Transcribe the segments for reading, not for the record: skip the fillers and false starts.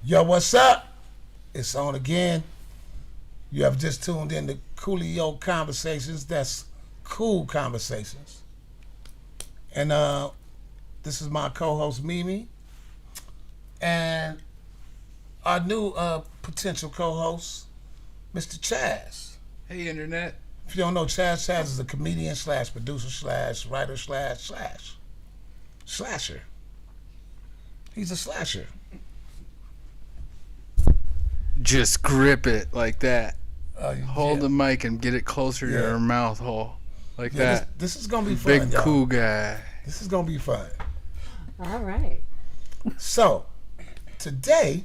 Yo, what's up? It's on again. You have just tuned in to Coolio Conversations. That's Cool Conversations. And this is my co-host Mimi. And our new potential co-host, Mr. Chazz. Hey, Internet. If you don't know, Chazz is a comedian slash producer slash writer slash slasher. He's a slasher. Just grip it like that. Hold yeah. the mic and get it closer to your mouth hole. Like that. This is going to be fun, Big y'all. cool guy. This is going to be fun. All right. So, today,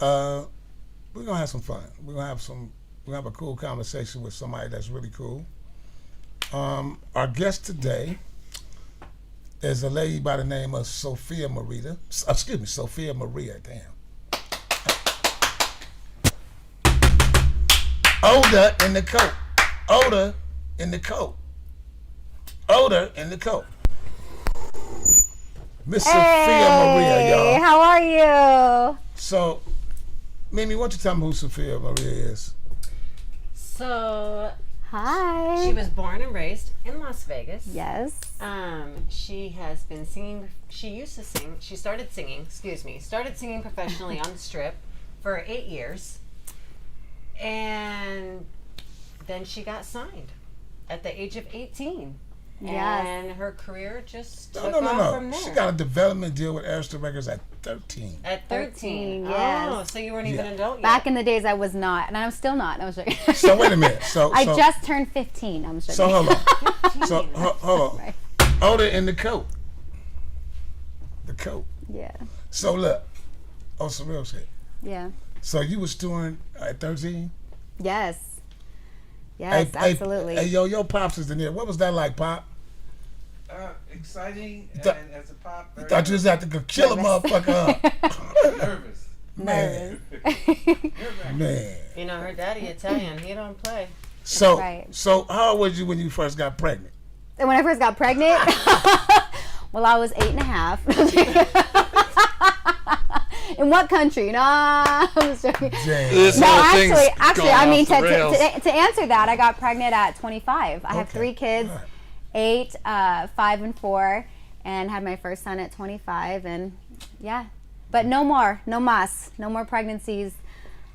we're going to have some fun. We're going to have a cool conversation with somebody that's really cool. Our guest today is a lady by the name of Sophia Maria, damn. Odor in the coat. Miss Sophia Maria, y'all. How are you? So, Mimi, why don't you tell me who Sophia Maria is? So, Hi. she was born and raised in Las Vegas. Yes. She has been singing. She used to sing. She started singing professionally on the Strip for 8 years. And then she got signed at the age of 18. Yes. And her career just took No. off from there. She got a development deal with Arista Records at 13. At 13. yes. Oh, so you weren't even an adult yet. Back in the days, I was not, and I'm still not. I'm joking. So wait a minute. I just turned 15. I'm joking. So hold on. Hold on. Right. Odor in the coat. The coat. Yeah. So look. Oh, some real shit. Yeah. So you was touring at 13? Yes. Yes, absolutely. Hey, your pops is in there. What was that like, Pop? Exciting, and as a pop, You thought you was out to go kill a motherfucker up. nervous. Man. Man. You know, her daddy Italian. He don't play. So, right. so how old was you when you first got pregnant? And when I first got pregnant, well, I was 8.5. In what country? No, I'm just joking. This No, whole thing's actually, gone I mean, off the rails. to answer that, I got pregnant at 25. I have 3 kids, Right. 8, 5, and 4, and had my first son at 25, and yeah. But no more pregnancies.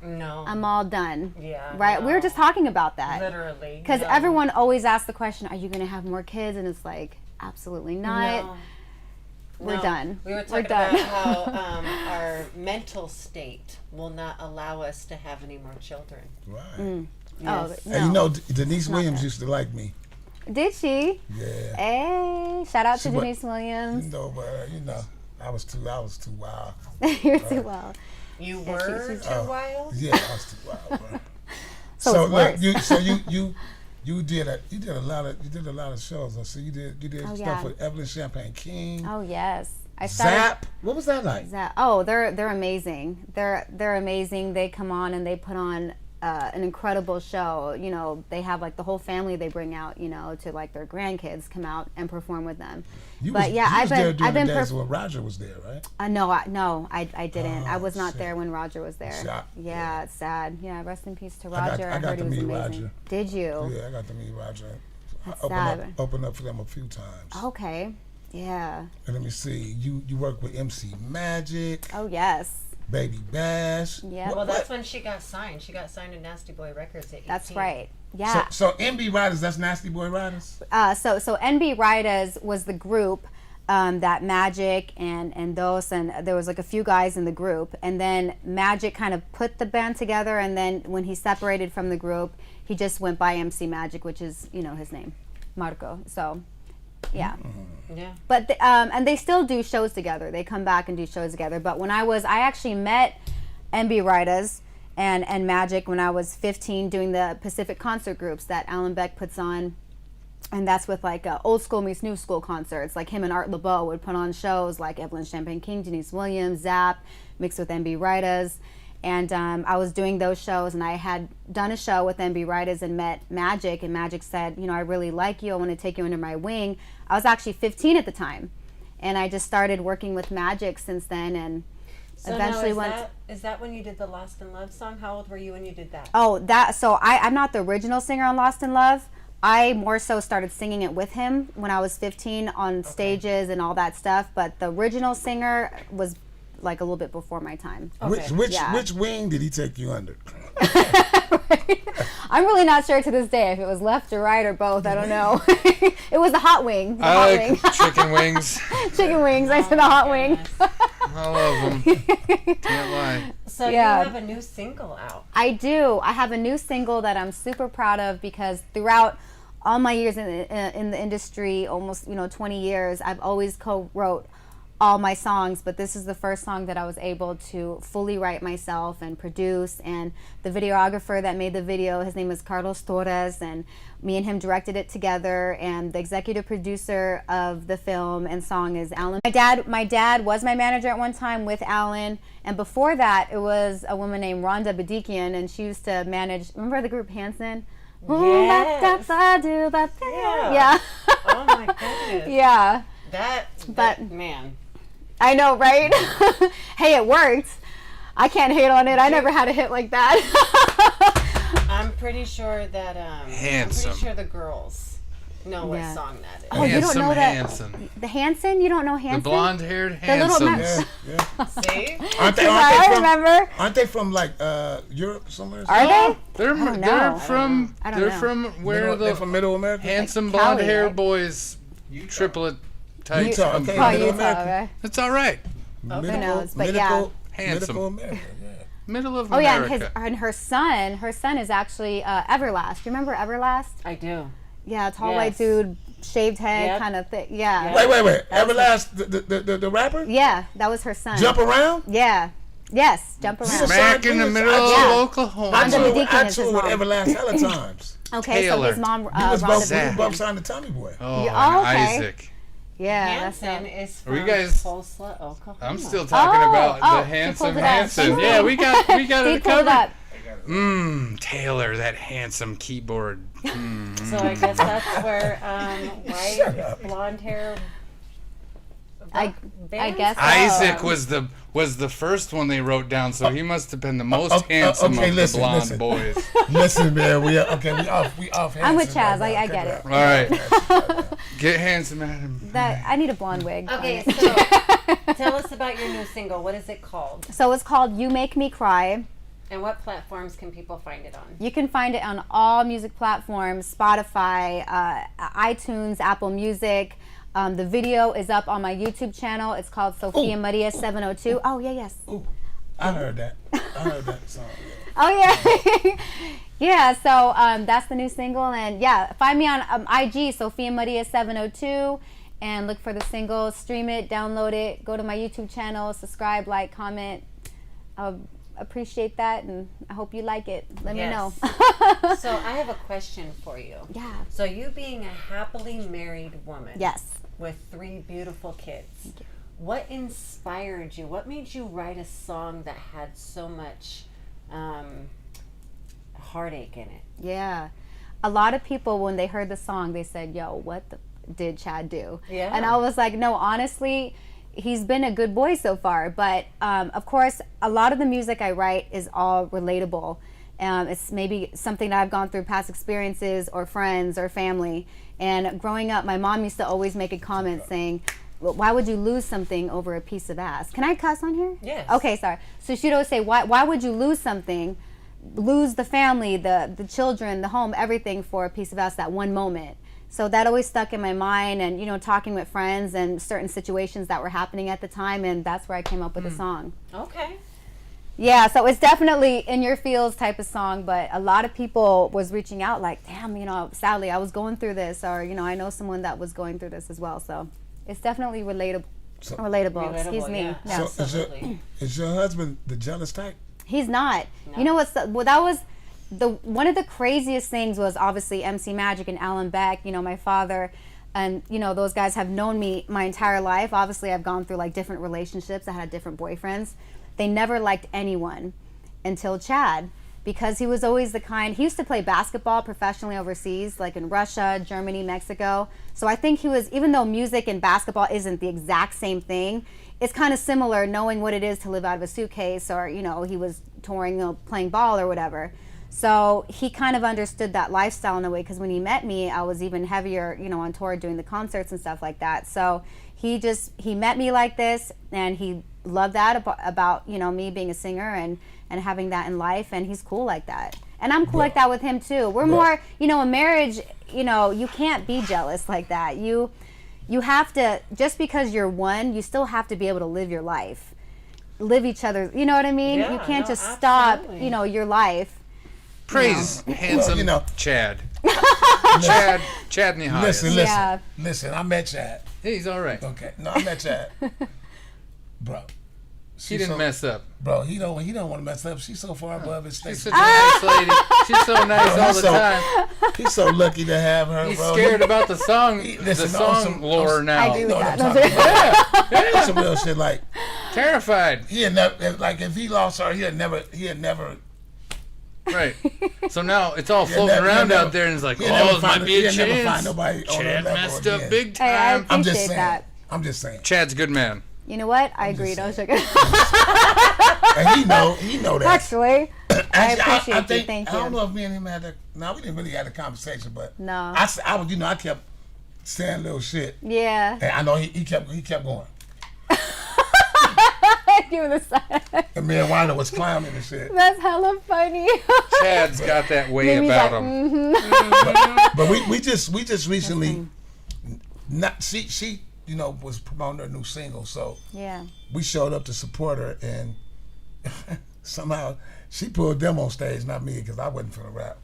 No. I'm all done. Yeah. Right? no. We were just talking about that. Literally. Because no. everyone always asks the question, are you going to have more kids? And it's like, absolutely not. No. We're No. done. We were We're talking done. about how our mental state will not allow us to have any more children. Right. Oh, Yes. And you no. know, Denise Not Williams that. used to like me. Did she? Yeah. Hey, shout out She to wa- Denise Williams. You know, but I was too wild. You're too well. You Yeah, were she's- too wild? Yeah, I was too wild, bro. So it's look, worse. you did a lot of shows. So you did Oh, stuff yeah. with Evelyn Champagne King. Oh, yes. I started. Zap. What was that like? Oh, they're amazing. They're amazing. They come on and they put on an incredible show. You know, they have like the whole family they bring out. You know, to like their grandkids come out and perform with them. I've been days when Roger was there, right? No, I didn't. I was not shit. there when Roger was there. Shot. Yeah, it's sad. Yeah, rest in peace to I Roger. got heard to he was meet amazing. Roger. Did you? Yeah, I got to meet Roger. That's I sad. opened up for them a few times. Okay. Yeah. And let me see, you work with MC Magic, Oh yes. Baby Bash. Yeah. Well, that's when she got signed. She got signed to Nasty Boy Records at 18. That's right. Yeah. So NB Riders, that's Nasty Boy Riders? So NB Riders was the group that Magic and those, and there was like a few guys in the group, and then Magic kind of put the band together, and then when he separated from the group, he just went by MC Magic, which is, you know, his name, Marco. So yeah. Yeah. But and they still do shows together. They come back and do shows together. But when I actually met NB Riders and Magic when I was 15 doing the Pacific concert groups that Alan Beck puts on. And that's with like old school meets new school concerts. Like him and Art LeBeau would put on shows like Evelyn Champagne King, Denise Williams, Zap, mixed with NB Riders. And I was doing those shows, and I had done a show with NB Riders and met Magic, and Magic said, you know, I really like you, I want to take you under my wing. I was actually 15 at the time, and I just started working with Magic since then, and So Eventually now, is that when you did the Lost in Love song? How old were you when you did that? Oh, I'm not the original singer on Lost in Love. I more so started singing it with him when I was 15 on stages and all that stuff. But the original singer was like a little bit before my time. Okay. Which wing did he take you under? I'm really not sure to this day if it was left or right or both. I don't know. It was the hot wing. The I hot like wing. chicken wings. Chicken wings. I said the hot wing. I love them. Can't lie. So Yeah. you have a new single out. I do. I have a new single that I'm super proud of because throughout all my years in the industry, almost 20 years, I've always co-wrote all my songs, but this is the first song that I was able to fully write myself and produce. And the videographer that made the video, his name is Carlos Torres, and me and him directed it together. And the executive producer of the film and song is Alan. My dad was my manager at one time with Alan, and before that it was a woman named Rhonda Badikian, and she used to manage. Remember the group Hanson? Yes. Yeah. Oh my goodness. Yeah. But man. I know, right? Hey, it worked. I can't hate on it. I never had a hit like that. I'm pretty sure that Handsome. I'm pretty sure the girls know what Yeah. song that is. Oh, you don't know that? Hanson. The Hanson? You don't know The Hanson? blonde-haired The little Hanson. Yeah. See? I remember. Aren't they from like Europe somewhere? Are they? They're don't know. they're from I don't they're know. from where They're the from Middle America. handsome Cali, blonde hair right? boys triplet types. Utah, come okay. from. Oh, Middle Utah, America. right? It's all right. Who knows? But yeah. Handsome. Middle America. Yeah. Middle of Oh yeah, America. and her son is actually Everlast. You remember Everlast? I do. Yeah, tall Yes. white dude, shaved head, Yep. kind of thing. Yeah. Yep. Wait. Everlast, the rapper? Yeah, that was her son. Jump around? Yeah. Yes, jump around. So- Smack in the middle Yeah. of Oklahoma. I Rhonda toured Badikian is his with mom. Everlast hella times. Okay, Taylor. so his mom, He was both Zach. signed to Tommy Boy. Oh, Yeah, and okay. Isaac. Yeah, that's Hanson it. is Are we from guys- Tulsa, Oklahoma. I'm still talking about the she handsome pulled it up. Hanson. Yeah, we got He it pulled it covered. up. Taylor, that handsome keyboard. So I guess that's where Shut white, up. blonde hair. I bands guess so. Isaac was the first one they wrote down, so he must have been the most handsome okay, of listen, the blonde listen. boys. Listen, man, we off. I'm with Hanson Chazz. right now. I get it. All right, get handsome, Adam. I need a blonde wig. Okay, on it. so tell us about your new single. What is it called? So it's called "You Make Me Cry." And what platforms can people find it on? You can find it on all music platforms: Spotify, iTunes, Apple Music. The video is up on my YouTube channel. It's called Sophia Maria 702. Oh yeah, yes. Ooh, I heard that song. Oh yeah. Yeah, so that's the new single, and yeah, find me on IG, Sophia Maria 702, and look for the single, stream it, download it, go to my YouTube channel, subscribe, like, comment. I'll appreciate that, and I hope you like it. Let me know. So I have a question for you. Yeah. So you being a happily married woman. Yes. With 3 beautiful kids. What inspired you? What made you write a song that had so much heartache in it? Yeah. A lot of people, when they heard the song, they said, yo, what did Chad do? Yeah. And I was like, no, honestly, he's been a good boy so far. But of course, a lot of the music I write is all relatable. It's maybe something that I've gone through, past experiences or friends or family. And growing up, my mom used to always make a comment saying, well, why would you lose something over a piece of ass? Can I cuss on here? Yes. Okay, sorry. So she'd always say, why would you lose something, lose the family, the children, the home, everything for a piece of ass, that one moment? So that always stuck in my mind, and talking with friends and certain situations that were happening at the time, and that's where I came up with the song. Okay. Yeah, so it's definitely in your feels type of song, but a lot of people was reaching out like, damn, sadly I was going through this, or I know someone that was going through this as well. So it's definitely relatable. Excuse me. yeah. Yeah. So Absolutely. is your husband the jealous type? He's not. No. You know what's that was one of the craziest things was obviously MC Magic and Alan Beck, my father, and those guys have known me my entire life. Obviously I've gone through like different relationships. I had different boyfriends. They never liked anyone until Chad. because he was always the kind. He used to play basketball professionally overseas, like in Russia, Germany, Mexico. So I think he was, even though music and basketball isn't the exact same thing, it's kind of similar, knowing what it is to live out of a suitcase, or he was touring, playing ball or whatever. So he kind of understood that lifestyle in a way, because when he met me, I was even heavier, on tour doing the concerts and stuff like that. So he met me like this, and he loved that about me being a singer and having that in life, and he's cool like that. And I'm cool like that with him too. We're more, in marriage, you can't be jealous like that. You have to, just because you're one, you still have to be able to live your life. Live each other, you know what I mean? Yeah, you can't just absolutely. stop, your life. Praise handsome Chad. Chad in the highest. Listen, I met Chad. He's all right. Okay, no, I met Chad. Bro. He didn't mess up. Bro, he don't want to mess up. She's so far above his She's station. such a nice lady. She's so nice all the time. He's so lucky to have her, He's bro. scared about the song, lore now. I agree with that. That's some real shit. Like, Terrified. he had never, like, if he lost her, he had never. Right. So now it's all floating around out there, and it's like, this might be a chance. Chad messed up big Hey, I time. I'm just appreciate saying. that. I'm just saying. Chad's a good man. You know what? I agree. Don't sugar. And he know that. Actually, I appreciate you. think, Thank I don't you. know if me and him had that. No, we didn't really have a conversation, but No. I was, I kept saying little shit, Yeah. and I know he kept going. Give me the side. And me and Wanda was clowning and shit. That's hella funny. Chad's got that way Made me about like, him. But we just recently, she was promoting her new single, so Yeah. we showed up to support her, and somehow she pulled them on stage, not me, because I wasn't finna rap.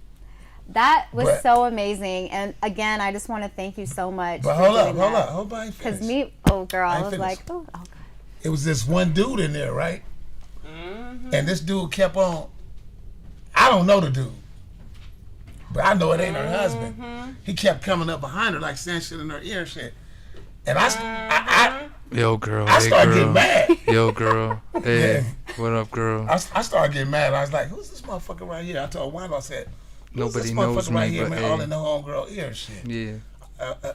That was But- so amazing. And again, I just want to thank you so much. But for hold doing up, that. hold on, Because I ain't was finished. like, oh God. It was this one dude in there, right? Mm-hmm. And this dude kept on. I don't know the dude, but I know it ain't her husband. He kept coming up behind her, like saying shit in her ear and shit. And I Yo, girl. I started getting mad. Yo, girl. Hey, Yeah. what up, girl? I started getting mad. I was like, "Who's this motherfucker right here?" I told Wanda, I said, "Who's Nobody this knows motherfucker right me, here, but man, hey. all in the homegirl ear and shit." Yeah.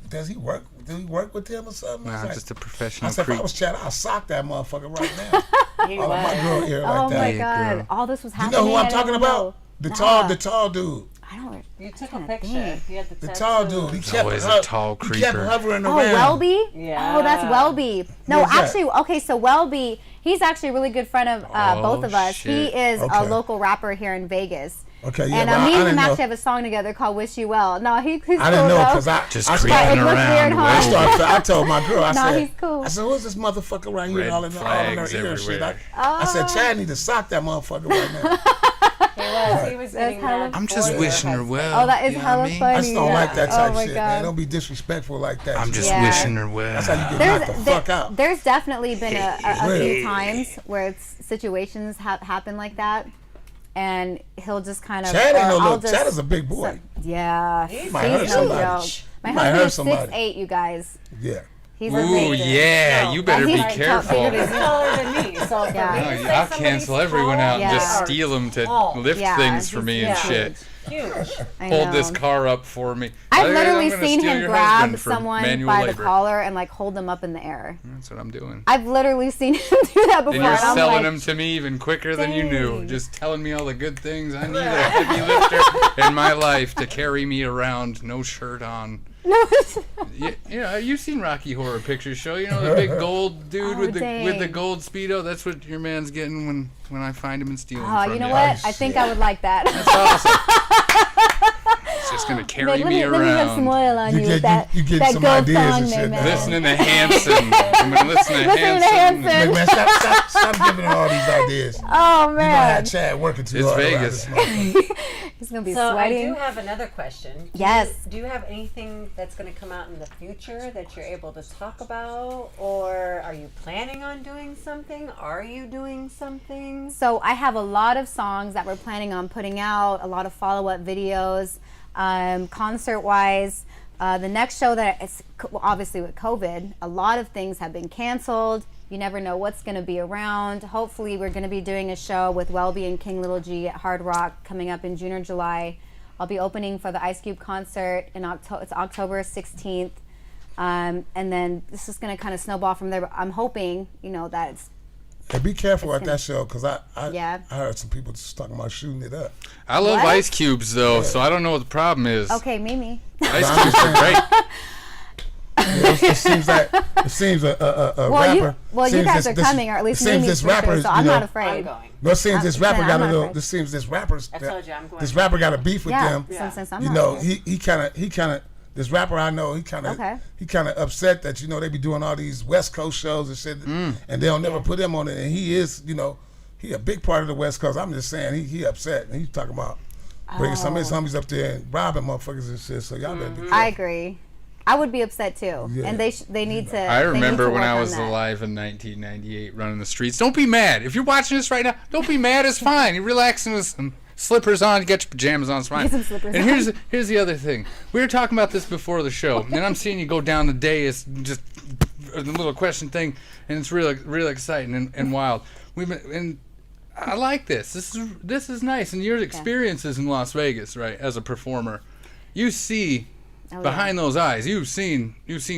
Does he work? Do he work with him or something? I was Nah, like- just a I professional said, if I creep. was Chad, I'll sock that motherfucker right now. He All of my was. girl ear like Oh that. my Yeah, God. girl. All this was You happening. know who I'm I talking didn't about? know. The Nah. tall dude. I don't. You took a trying to picture. think. He had the The tattoo. tall dude. He kept always a tall He kept creeper. hovering Oh, around. Welby? Yeah. Oh, that's Welby. No, Who's that? actually, okay, so Welby, he's actually a really good friend of both of us. shit. He is Okay. a local rapper here in Vegas. Okay, yeah, And but me I and didn't him know. actually have a song together called Wish You Well. No, he's cool I didn't know though. because Just I creeping started, It looks weird, around. huh? I told my girl, I No, said, he's cool. I said, who's this motherfucker right here Red all in her flags ear and shit? everywhere. I said, Chad need to sock that motherfucker right now. He was getting hella that I'm just boy wishing her husband. well. Oh, that is you know hella what I mean? funny. I just don't like that Oh type my shit, God. man. Don't be disrespectful like that. I'm just Yeah. wishing her well. That's how you get knocked the fuck out. There's definitely been a Really? few times where situations happen like that, and he'll just kind of. Chad ain't or no I'll little. Chad is a big boy. Yeah, He's he's might hurt no somebody. joke. My Might hurt husband is somebody. 6'8", you guys. Yeah. He's Ooh, a big. yeah, No, you better be he's careful. He's taller than me, so for Yeah. me No, to say I'll somebody's cancel everyone out and Yeah. just steal them to tall. lift Yeah, things for he's me and yeah. shit. Huge. I Hold this know. car up for me. I've I'm literally gonna seen steal him your grab husband for someone manual by labor. the collar and like hold them up in the air. That's what I'm doing. I've literally seen him do that before. And you're and I'm selling like, them to me even quicker than you knew. Dang. Just telling me all the good things. I need a heavy lifter in my life to carry me around, no shirt on. No. You know, you've seen Rocky Horror Picture Show. You know the big gold dude Oh, with the dang. gold speedo. That's what your man's getting when I find him and steal him Oh, from you know you. what? I think I would like that. That's awesome. It's just gonna carry Like, let me me rub around. some oil on You you, get- with that, you get that some gold ideas thong and there, shit, man. man. Listening to Hanson. I'm gonna listen to Listening to Hanson. Hanson. Look, man, stop giving her all these ideas. Oh You gonna man, have Chad working too It's hard around Vegas. this motherfucker. he's gonna be So sweating. I do have another question. Yes. Do you have anything that's going to come out in the future that you're able to talk about, or are you planning on doing something? Are you doing something? So I have a lot of songs that we're planning on putting out, a lot of follow-up videos, concert-wise. The next show that it's obviously with COVID, a lot of things have been canceled. You never know what's going to be around. Hopefully, we're going to be doing a show with Welby and King Little G at Hard Rock coming up in June or July. I'll be opening for the Ice Cube concert in October. It's October 16th. And then this is going to kind of snowball from there. But I'm hoping, that it's. Hey, be careful at that show, because I heard some people just talking about shooting it up. I love What? Ice Cubes, though, so I don't know what the problem is. Okay, Mimi. Ice Cubes are great. It seems a rapper. You guys are coming, or at least Mimi. This rapper, so I'm not I'm afraid. going. No, it seems this rapper I'm got a not little. afraid. This seems this rapper's. I told you I'm going. This rapper got a beef with them. Since I'm You not know, afraid. he kind of. This rapper I know, he kind of upset that they be doing all these West Coast shows and shit, and they'll never put him on it. And he is, he a big part of the West Coast. I'm just saying, he upset, and he's talking about bringing some of his homies up there and robbing motherfuckers and shit. So y'all better be careful. I agree. I would be upset too, and they need to. I remember when I was alive alive in 1998 running the streets. Don't be mad. If you're watching this right now, don't be mad. It's fine. You're relaxing with some slippers on. You got your pajamas on. It's fine. Get some slippers and on. here's the other thing. We were talking about this before the show, and I'm seeing you go down the day. It's just a little question thing, and it's really exciting and wild. And I like this. This is nice. And your experiences in Las Vegas, right, as a performer, you see. Behind those eyes, you've seen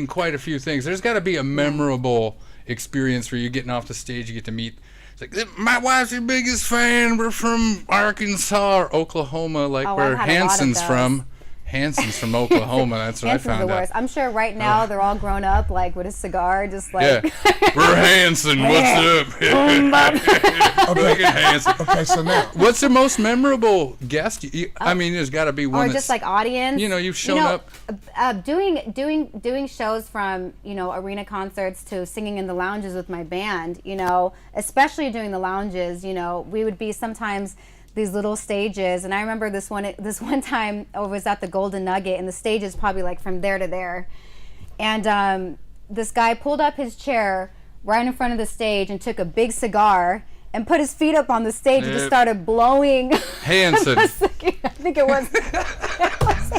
quite a few things. There's got to be a memorable experience where you're getting off the stage. You get to meet. It's like, my wife's your biggest fan. We're from Arkansas or Oklahoma, like where I've had a lot of Hanson's those. from. Hanson's from Oklahoma. That's what Hanson's I found the worst. out. I'm sure right now they're all grown up, like with a cigar, just like. Yeah, we're Hanson. What's up? Look at Hanson. Okay, so now What's the most memorable guest? I mean, there's got to be one. Or that's, just like audience. You've shown up. Doing shows from arena concerts to singing in the lounges with my band. Especially doing the lounges. We would be sometimes these little stages, and I remember this one time I was at the Golden Nugget, and the stage is probably like from there to there, and this guy pulled up his chair right in front of the stage and took a big cigar and put his feet up on the stage and just started blowing. Hanson. I think it was.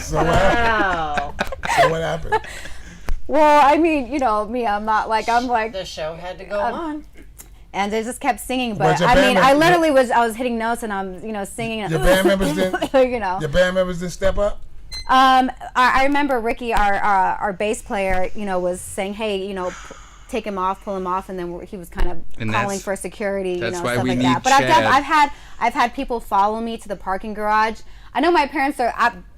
So what happened? Well, I mean, me, I'm like. The show had to go on. And they just kept singing, But but your I band mean, I members- literally was hitting notes and I'm, singing. Your band members didn't. Your band members didn't step up. I remember Ricky, our bass player, was saying, hey, take him off, pull him off, and then he was kind of And calling for security, that's why stuff we like need that. But Chad. I've had people follow me to the parking garage. I know my parents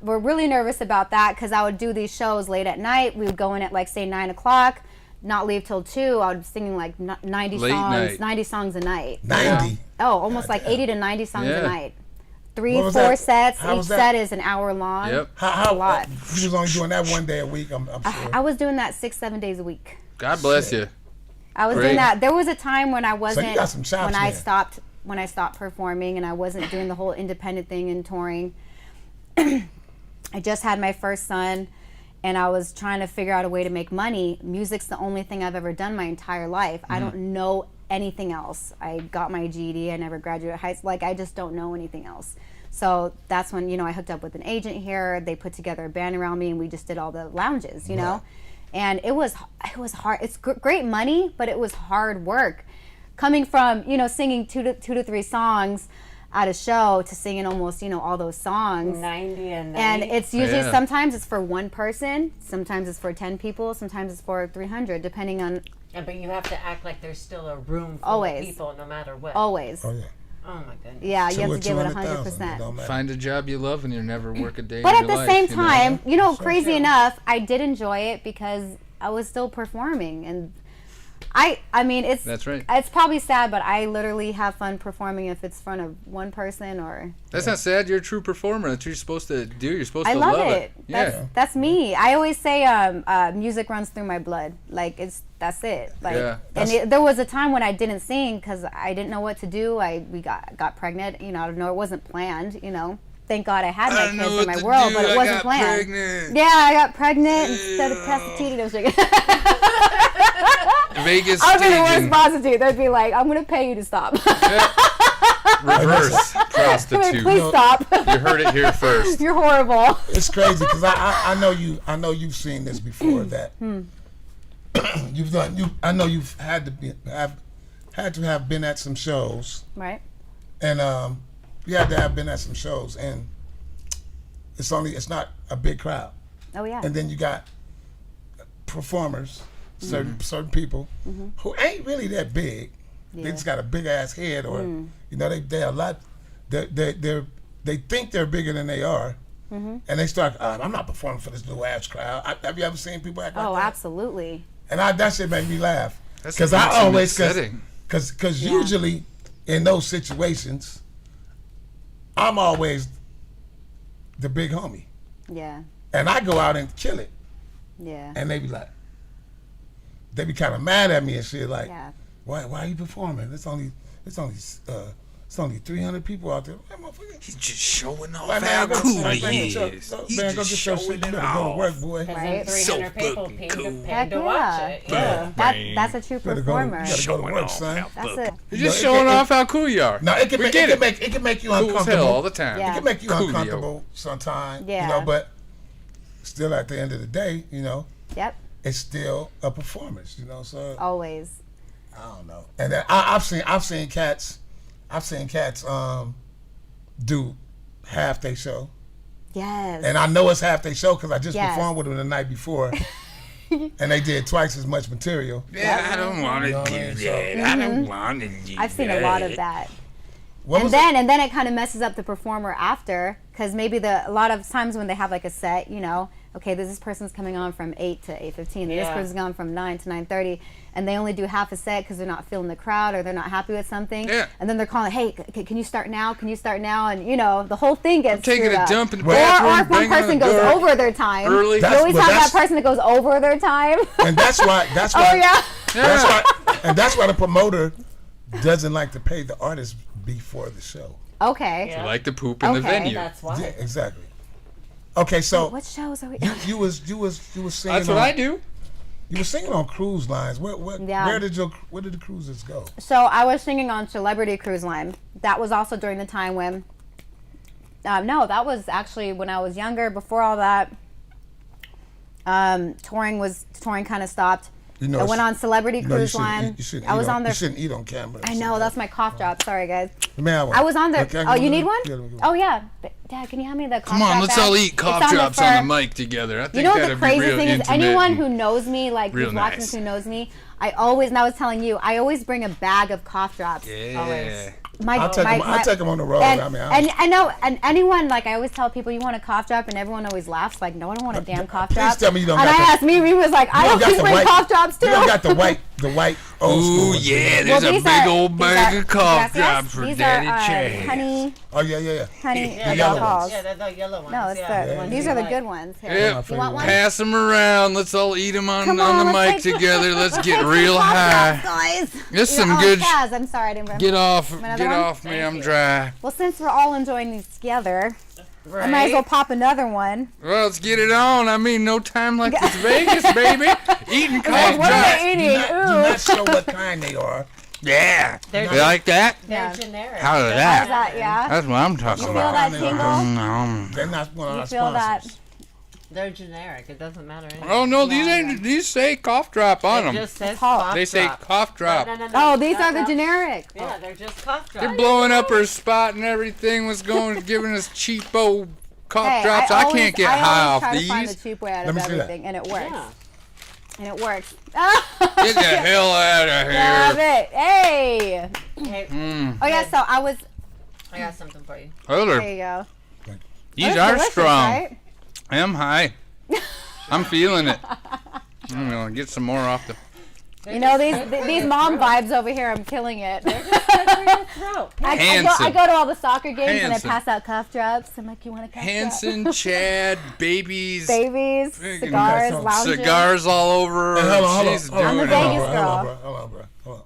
were really nervous about that because I would do these shows late at night. We would go in at like say 9 o'clock, not leave till 2. I would be singing like 90 Late songs, night. 90 songs a night. 90. Oh, almost like 80 to 90 songs Yeah. a night. What 3, was 4 that? sets. How Each was that? set is an hour long. Yep. How a lot. You was only doing that one day a week. I'm sure. I was doing that 6-7 days a week. God bless you. I was Great. doing that. There was a time when I wasn't got some chops when I then. stopped performing and I wasn't doing the whole independent thing and touring. I just had my first son and I was trying to figure out a way to make money. Music's the only thing I've ever done my entire life. I don't know anything else. I got my GED. I never graduated high school. Like, I just don't know anything else. So that's when, I hooked up with an agent here. They put together a band around me and we just did all the lounges, know? And it was hard. It's great money, but it was hard work. Coming from, singing two to three songs at a show to singing almost, all those songs. 90 and 90. And it's usually, Yeah. sometimes it's for one person, sometimes it's for 10 people, sometimes it's for 300, depending on, But you have to act like there's still a room full Always. of people no matter what. always. Oh yeah. Oh my goodness. Yeah, you have Two or to give it 200,000, 100%. don't matter. Find a job you love and you'll never work a day But in at your the life, same you know? time, crazy true. enough, I did enjoy it because I was still performing, and I mean, it's That's right. It's probably sad, but I literally have fun performing if it's in front of one person or. That's not sad. You're a true performer. That's what you're supposed to do. You're supposed I to love love it. Yeah. That's me. I always say music runs through my blood. Like that's it. Like, Yeah. There was a time when I didn't sing because I didn't know what to do. We got pregnant. Out of nowhere. It wasn't planned. Thank God I had my kids in my world, but it wasn't planned. Pregnant. Yeah, I got pregnant instead of prostituted. I was like, Vegas I would be the worst staging. prostitute. They'd be like, I'm gonna pay you to stop. Reverse prostitute. Please stop. You heard it here first. You're horrible. It's crazy because I know you've seen this before that you've done. I know you've had to have been at some shows, Right. and you had to have been at some shows, and it's not a big crowd, Oh yeah. and then you got performers, certain people who ain't really that big. They Yeah. just got a big ass head, or you know, they're a lot. They think they're bigger than they are, and they start. I'm not performing for this little ass crowd. Have you ever seen people act like Oh, that? absolutely. And that shit made me laugh That's because an I intimate always setting. because Yeah. usually in those situations, I'm always the big homie, Yeah. and I go out and kill it, Yeah. and they be kind of mad at me and shit like, Yeah. why are you performing? It's only 300 people out there. Hey, motherfucker. He's just showing off Like, how man, go- cool man, he man, go- is. go- He's man, go just get your showing shit. You it better go to work, off. boy. Because Right. then 300 So people fucking paid cool. Heck to watch it. Yeah. That's a true Better go performer. to Showing work, off son. how That's fucking- it. You're You just know, showing it- off how cool you are. No, it can We make get it can make you Cool as hell uncomfortable all the time. Yeah. It can make you Coolio. uncomfortable sometimes, Yeah. you know, but still at the end of the day, you know, Yep. it's still a performance, you know. So Always. I don't know. And then I've seen cats do half their show, Yes. and I know it's half their show because I just Yes. performed with them the night before, and they did twice as much material. Yeah, I don't want to You know what I do mean? that. I don't want to do that. I've seen a lot of that. What was And then it kind of messes up the performer after, because maybe a lot of times when they have like a set, you know, okay, this person's coming on from 8 to 8:15, and this Yeah. person's going from 9 to 9:30, and they only do half a set because they're not feeling the crowd or they're not happy with something. Yeah. And then they're calling, hey, can you start now? Can you start now? And you know, the whole thing gets Taking screwed a up. dump in the Or bathroom, if one banging on person the goes door over their time, early. you That's- always but have that that's- person that goes over their time. And that's why Oh yeah. that's why the promoter doesn't like to pay the artist before the show. Okay. Yeah. Like the poop in the Okay. venue. That's why. Yeah, exactly. Okay, so What shows are we? you was singing. That's what on, I do. You were singing on cruise lines. Yeah. Where did the cruises go? So I was singing on Celebrity Cruise Line. That was also during the time when. No, that was actually when I was younger. Before all that, touring kind of stopped. You know, I went on Celebrity you know, Cruise Line. I was on You there. shouldn't eat on camera. I know, that's my cough drop. Sorry, guys. Man, I was on there. Okay, Oh, you need one? Yeah, let me get Oh yeah. Dad, can you hand me the cough Come on, drop let's bag? all eat It's cough on drops for- on the mic together. I think You know what that'd the be crazy real thing is? intimate Anyone and- who knows me, like real who's watching nice. this, who knows me, I always telling you, I always bring a bag of cough drops. Yeah. Always. I'll take them on the road. And, I mean, and I know, and anyone, like, I always tell people, you want a cough drop, and everyone always laughs, like, no, I don't want a damn cough please drop. tell me you don't and got I the- asked Mimi, was like, I you don't got keep the bring white- cough drops too. You don't got the white old school Ooh, ones, do you? yeah, Well, there's a these big are- old these bag are- of cough yes, yes, drops for these Daddy are, Chazz. honey, Oh yeah. honey, Yeah, the they're yellow called. Yeah, the yellow ones. No, it's yeah. the ones. These are the good ones. Here. Yep. You want one? Pass them around. Let's all eat them on Come the on, mic let's take- together. Let's let's get take some real cough high. drops, guys. There's some Oh, good. Chazz, I'm sorry, I didn't remember. Get off Another one? me. Thank I'm you. dry. Well, since we're all enjoying these together, Right? I might as well pop another one. Well, let's get it on. I mean, no time like this Vegas, baby. Eating cough what drops. are they eating? Do not show what kind they are. Yeah. They're You like that? They're Yeah. generic. How did They're that? How's that, yeah? That's what I'm talking You feel about. that They're tingle? They're not one of You our feel that? sponsors. They're generic. It doesn't matter. Anyway. Oh no, these Yeah, ain't. These say cough drop on It them. just says Cough. cough They say drop. cough drop. No. Oh, these No, are the no. generic. Yeah, they're just cough drops. They're blowing up her spot and everything. Was going giving us cheapo cough Hey, drops. I can't get high off try to find the these. cheap way out Let of me see that. everything, and it works. Yeah. And it works. Get the hell out of Love here. it. Hey. Hey, Mm. Oh yeah, so I was. I got something for you. There Other. you go. These That's are delicious, strong. right? I am high. I'm feeling it. I'm gonna get some more off the. You know these mom vibes over here. I'm killing it. I Hanson. go to all the soccer games and I Hanson. pass out cough drops. I'm like, you want a cough Hanson, Chad, babies, drop? Babies, Friggin' cigars, got lounging. cigars all over her. Hey, hold on, She's hold on. I'm a doing it Vegas all. girl. Hold on.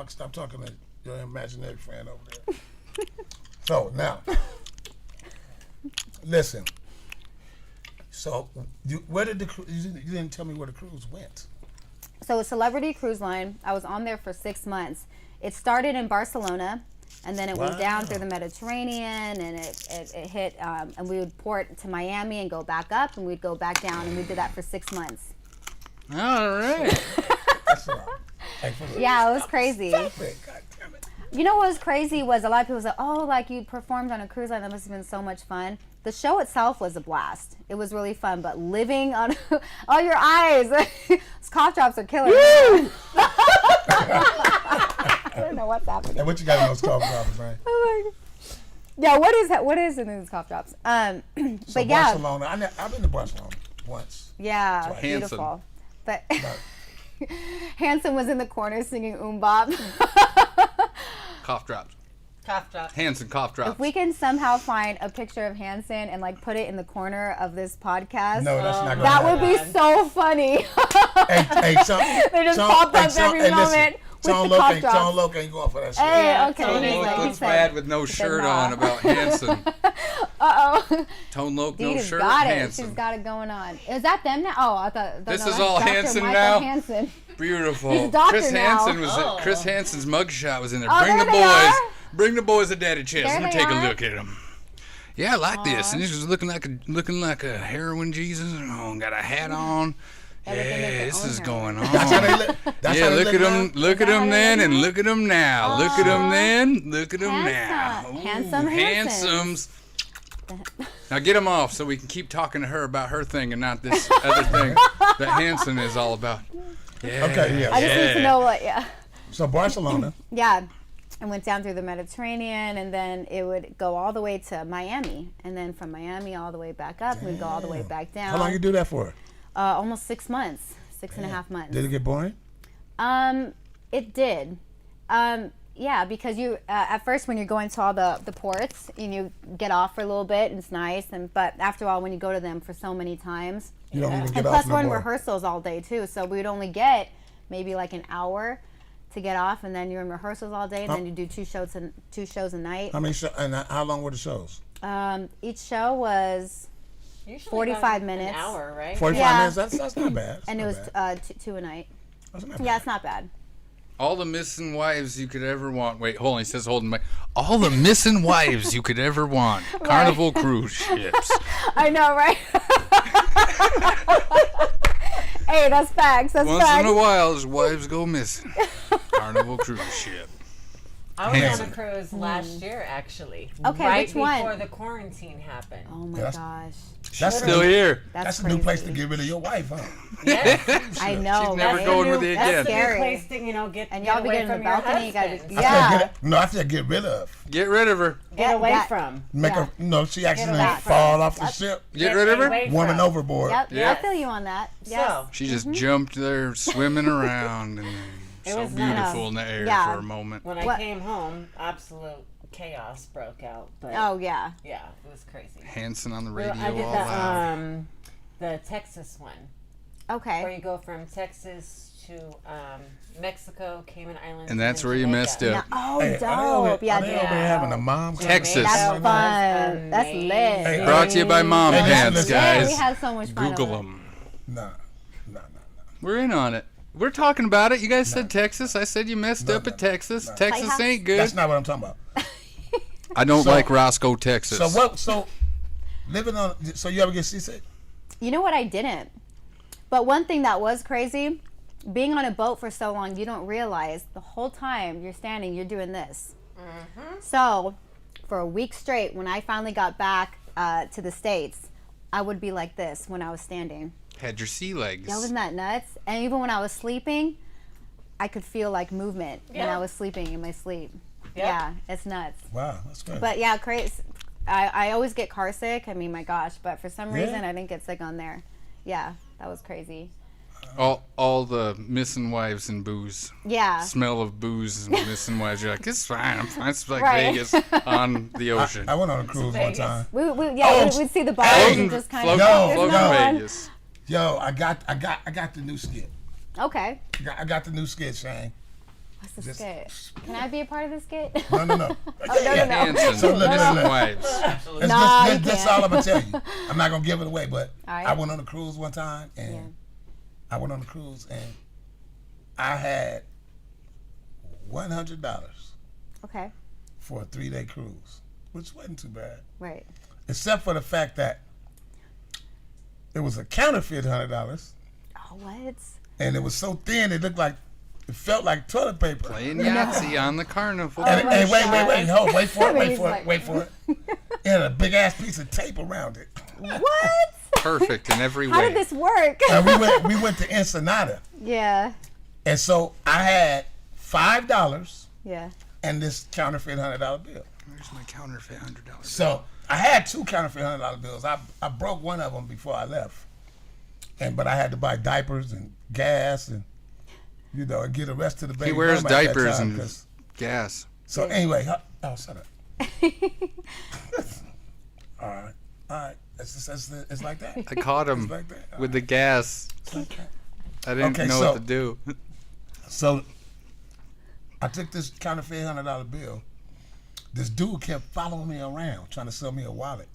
Stop talking to your imaginary friend over there. So now, listen. So, where did you didn't tell me where the cruise went? So Celebrity Cruise Line, I was on there for 6 months. It started in Barcelona, and then it went down through the Mediterranean, and it hit, and we would port to Miami and go back up, and we'd go back down, and we did that for 6 months. All right. That's all. Hey, for real. Yeah, it was crazy. Stop it. God damn it. You know what was crazy was a lot of people said, "Oh, like you performed on a cruise line. That must have been so much fun." The show itself was a blast. It was really fun, but living on oh your eyes, those cough drops are killing me. I don't know what's happening. Hey, what you got in those cough drops, man? Oh my God. Yeah, what is in these cough drops? So But yeah, Barcelona, I've been to Barcelona once. yeah, Twice. beautiful. But But Hanson was in the corner singing Bop. Cough drops. Cough drop. Hanson cough drops. If we can somehow find a picture of Hanson and like put it in the corner of this podcast, no, that's not gonna that happen. would be so funny. Hey, They just pop up every moment with Tone the cough Loc drops. ain't going for that shit. Hey, Yeah, okay. Tone he's Loc like, he looks said- bad with no he said shirt nah. on about Hanson. Uh-oh. Tone Loc, no Dita's shirt, got it. Hanson. She's got it going on. Is that them now? Oh, I thought. This no, is that's all Dr. Hanson Michael now? Hanson. Beautiful. He's a doctor Chris now. Hansen was Oh. Chris Hansen's mugshot was in there. Oh, Bring there the they boys. are. Bring the boys to Daddy Chess. There Let me they take are. a look at him. Yeah, I like this. Aw. And this is looking like a heroin Jesus. Oh, got a hat on. Yeah, but they make Yeah, their this own is heroin. going That's how they on. look. That's Yeah, how they look at now? him. Look at that how him they then, look and now? look at him now. Look at him then. Look at him now. Handsome. Ooh, Handsome Hansons. handsomes. Now get him off so we can keep talking to her about her thing and not this other thing that Hanson is all about. Yeah. Okay, yeah. I just need to know what. Yeah. So Barcelona. Yeah. I went down through the Mediterranean, and then it would go all the way to Miami, and then from Miami all the way back up, we'd go all the way back down. How long you do that for? Almost 6 months, 6.5 months. Did it get boring? It did. Yeah, because you at first when you're going to all the ports and you get off for a little bit and it's nice, but after a while when you go to them for so many times, You don't even and get plus off no we're in more. rehearsals all day too, so we'd only get maybe like an hour to get off, and then you're in rehearsals all day, and then you do two shows a night. How many and how long were the shows? Each show was Usually 45 about minutes. An hour, right? 45 Yeah. minutes. That's not bad. That's and it not was bad. two a night. That's not Yeah, bad. it's not bad. All the missing wives you could ever want. Wait, hold on. He says holding my. All the missing wives you could ever want. Carnival cruise ships. I know, right? Hey, that's facts. That's Once facts. in a while, his wives go missing. Carnival cruise ship. I was Hanson. on a cruise last year, actually. Okay, right which one? before the quarantine happened. Oh my Yes. gosh. That's Still a new, here. that's a crazy. new place to get rid of your wife, huh? Yes. I know. She's never right? going with you That's again. scary. Place to, get, And get y'all be away getting from the your balcony, you gotta be- husband. I Yeah. said I said get rid of. Get rid of her. Get away that- from. Make Yeah. her, she accidentally away from. fall off the ship, Get rid of her. away woman from. overboard. Yep, Yes. I feel you on that. Yes. So, She just jumped there swimming around and It so was nice. beautiful in the air Yeah. for a moment. when I What- came home, absolute chaos broke out. But Oh yeah. yeah, it was crazy. Hanson on the Well, radio I did all loud. the Texas one, where Okay. you go from Texas to Mexico, Cayman Islands, And that's then where you Jamaica. messed Yeah. up. Oh, Hey, dope. Yeah, are they over dope. there having a mom? Texas. Jamaica That's was fun. That's amazing. lit. Hey, Brought to you by Mom Hey, Pants, listen, Yeah, guys. we had so much fun. Google over them. No. We're in on it. We're talking about it. You guys said Texas. I said you messed up at Texas. Texas Playhouse? ain't good. That's not what I'm talking about. I don't So- like Roscoe, Texas. So what? So living on. So you ever get seasick? You know what? I didn't. But one thing that was crazy, being on a boat for so long, you don't realize the whole time you're standing, you're doing this. So for a week straight, when I finally got back to the States, I would be like this when I was standing. Had your sea legs. Yeah, wasn't that nuts? And even when I was sleeping, I could feel like movement when Yeah. I was sleeping in my sleep. Yep. Yeah, it's nuts. Wow, that's good. But yeah, crazy. I always get car sick. I mean, my gosh, but for some Yeah. reason I didn't get sick on there. Yeah, that was crazy. all the missing wives and booze. Yeah. Smell of booze and missing wives. You're like, it's fine. I'm fine. It's like Right. Vegas on the ocean. I went on a cruise one Vegas. time. We'd see the bars Floating- and just kind Floating, of Yo, there's floating no one. Vegas. Yo, I got the new skit. Okay. I got the new skit, Shane. What's the Just- skit? Can I be a part of the skit? No. no, no. Hanson, So look, missing look. wives. That's, Nah, you that's can't. all I'm gonna tell you. I'm not gonna give it away, but All right. I went on a cruise one time, and Yeah. I went on a cruise, and I had $100 Okay. for a 3-day cruise, which wasn't too bad, Right. except for the fact that it was a counterfeit $100. Oh What? and it was so thin it looked like it felt like toilet paper. Playing Yahtzee on the carnival. And, my and wait, God. wait for it, He's like- wait for it. It had a big ass piece of tape around it. What? Perfect in every How way. did this work? And we went to Ensenada, Yeah. and so I had $5 Yeah. and this counterfeit $100 bill. Where's my counterfeit $100? So I had two counterfeit $100 bills. I broke one of them before I left, but I had to buy diapers and gas and and get the rest of the baby. He wears mama at that diapers time, and 'cause- gas. So anyway, shut up. All right. It's like that. I caught him It's like that. with the gas. It's like that. I didn't Okay, know so- what to do. So I took this counterfeit $100 bill. This dude kept following me around, trying to sell me a wallet.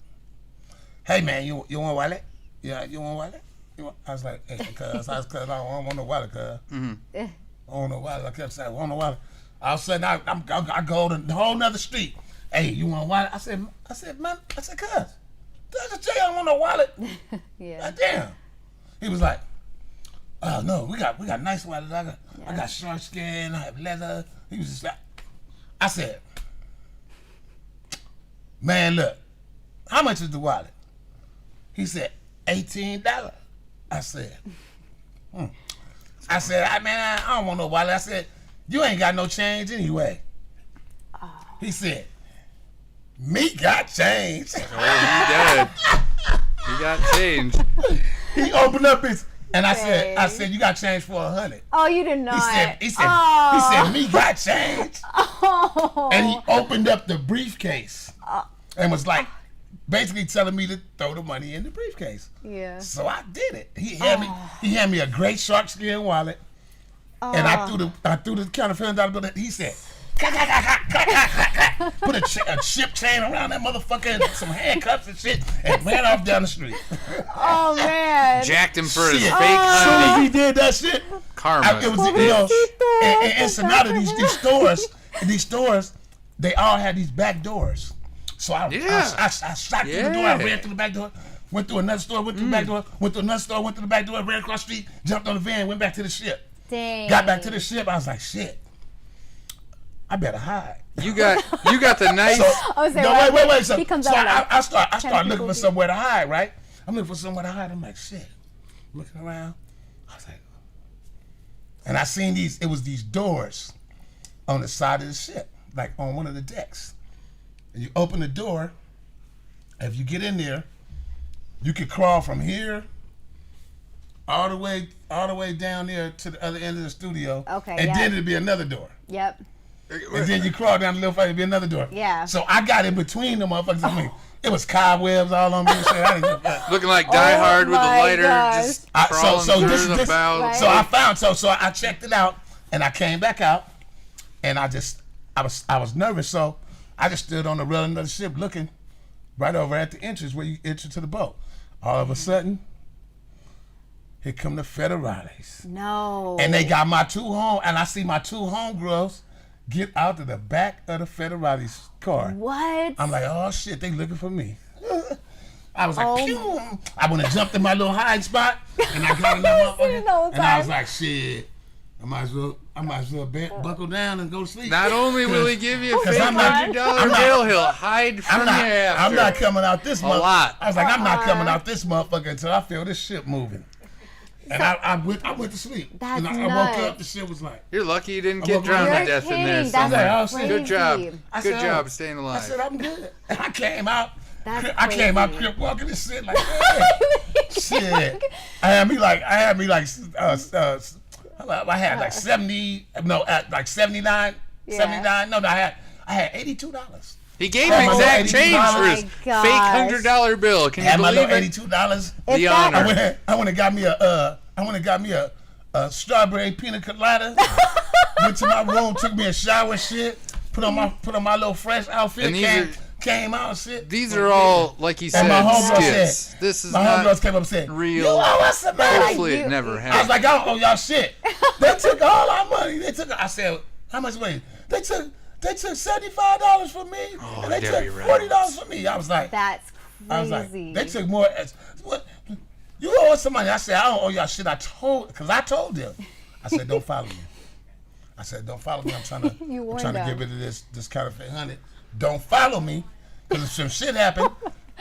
Hey man, you want a wallet? Yeah, you want a wallet? I was like, hey, cuz I don't want no wallet, cuz. Mm-hmm. I don't want no wallet. I kept saying, I want no wallet. All of a sudden, I go to the whole nother street. Hey, you want a wallet? I said, man, cuz, did I just tell you I don't want no wallet? Yeah. God damn. He was like, oh no, we got nice wallets. I got shark skin, I have leather. He was just like, I said, man, look, how much is the wallet? He said, $18. I said, I said, I don't want no wallet. I said, you ain't got no change anyway. He said, me got change. Oh, he did. He got change. He opened up his, and I Okay. said, you got change for 100. Oh, you did not. He said, Oh. me got change. Oh. And he opened up the briefcase and was like, basically telling me to throw the money in the briefcase. Yeah. So I did it. He had me a great shark skin wallet, and I threw the counterfeit $100 bill. He said, put a chip chain around that motherfucker and some handcuffs and shit, and ran off down the street. Oh man. Jacked him for his Shit. fake As soon as honey. he did that shit, Karma. it was in Ensenada. These stores, they all had these back doors. So I shot through the door. I ran through the back door. Went through another store. Went through the back door. Went through another store. Went through the back door. Ran across the street. Jumped on the van. Went back to the ship. Dang. Got back to the ship. I was like, shit. I better hide. You got the nice. I was there, No, right? wait. So He comes so out like I start 10 looking people for deep. somewhere to hide, right? I'm looking for somewhere to hide. I'm like, shit. Looking around. I was like, and I seen it was these doors on the side of the ship, like on one of the decks. And you open the door. If you get in there, you could crawl from here all the way down there to the other end of the studio. Okay, And yeah. then it'd be another door. Yep. And then you crawl down the little fight, it'd be another door. Yeah. So I got in between the motherfuckers. I mean, it was cobwebs all on me and shit. I didn't give a fuck. Looking like Die Hard with a my lighter, gosh. just So crawling through the bow. Right. So I found so I checked it out and I came back out and I was nervous, so I just stood on the railing of the ship looking right over at the entrance where you enter to the boat. All of a sudden, here come the federales. No. And they got and I see my two homegirls get out of the back of the federales car. What? I'm like, oh shit, they looking for me. I was like, Oh. pew! I went and jumped in my little hiding spot, and I got in that Sitting the whole motherfucker, and I was time. like, shit, I might as well buckle down and go to sleep. Not only will he give you a 'Cause fake I'm not- $100 I'm not- bill, he'll hide from you after. I'm not coming out this month. lot. I was like, I'm not coming out this motherfucker until I feel this ship moving. And I went to sleep. That's and I woke nuts. up, the shit was like, You're lucky you didn't I'm get a- drowned to You're death in there kidding. That's somewhere. Oh, shit. Good job. crazy. I Good said, job oh. staying I alive. said, I'm good. And I came out. That's I came out crazy. crip walking this shit like, hey, shit. I had me like I had like 70, no, like 79, Yeah. 79. No, I had $82. He gave Oh, my exact God, change $82. for his Oh fake my gosh. $100 bill. Can I had you my believe little it? $82. If The that- honor. I went and got me a strawberry pina colada. Went to my room, took me a shower and shit. Put on my little fresh outfit. And these Came out and shit. These are all, like he And my said, homegirl skits. said, This is my not homegirls came up and said, real. "You owe us some money." Hopefully You- it never I was happens. like, I don't owe y'all shit. They took all our money. I said, how much money? They took $75 from me. Oh, And they Debbie took Reynolds. $40 from me. I was like, That's crazy. they took more. What? You owe us some money. I said, I don't owe y'all shit. I told them. I said, don't follow me. I said, don't follow me. I'm trying to get rid of this counterfeit honey. Don't follow me. Because if some shit happened,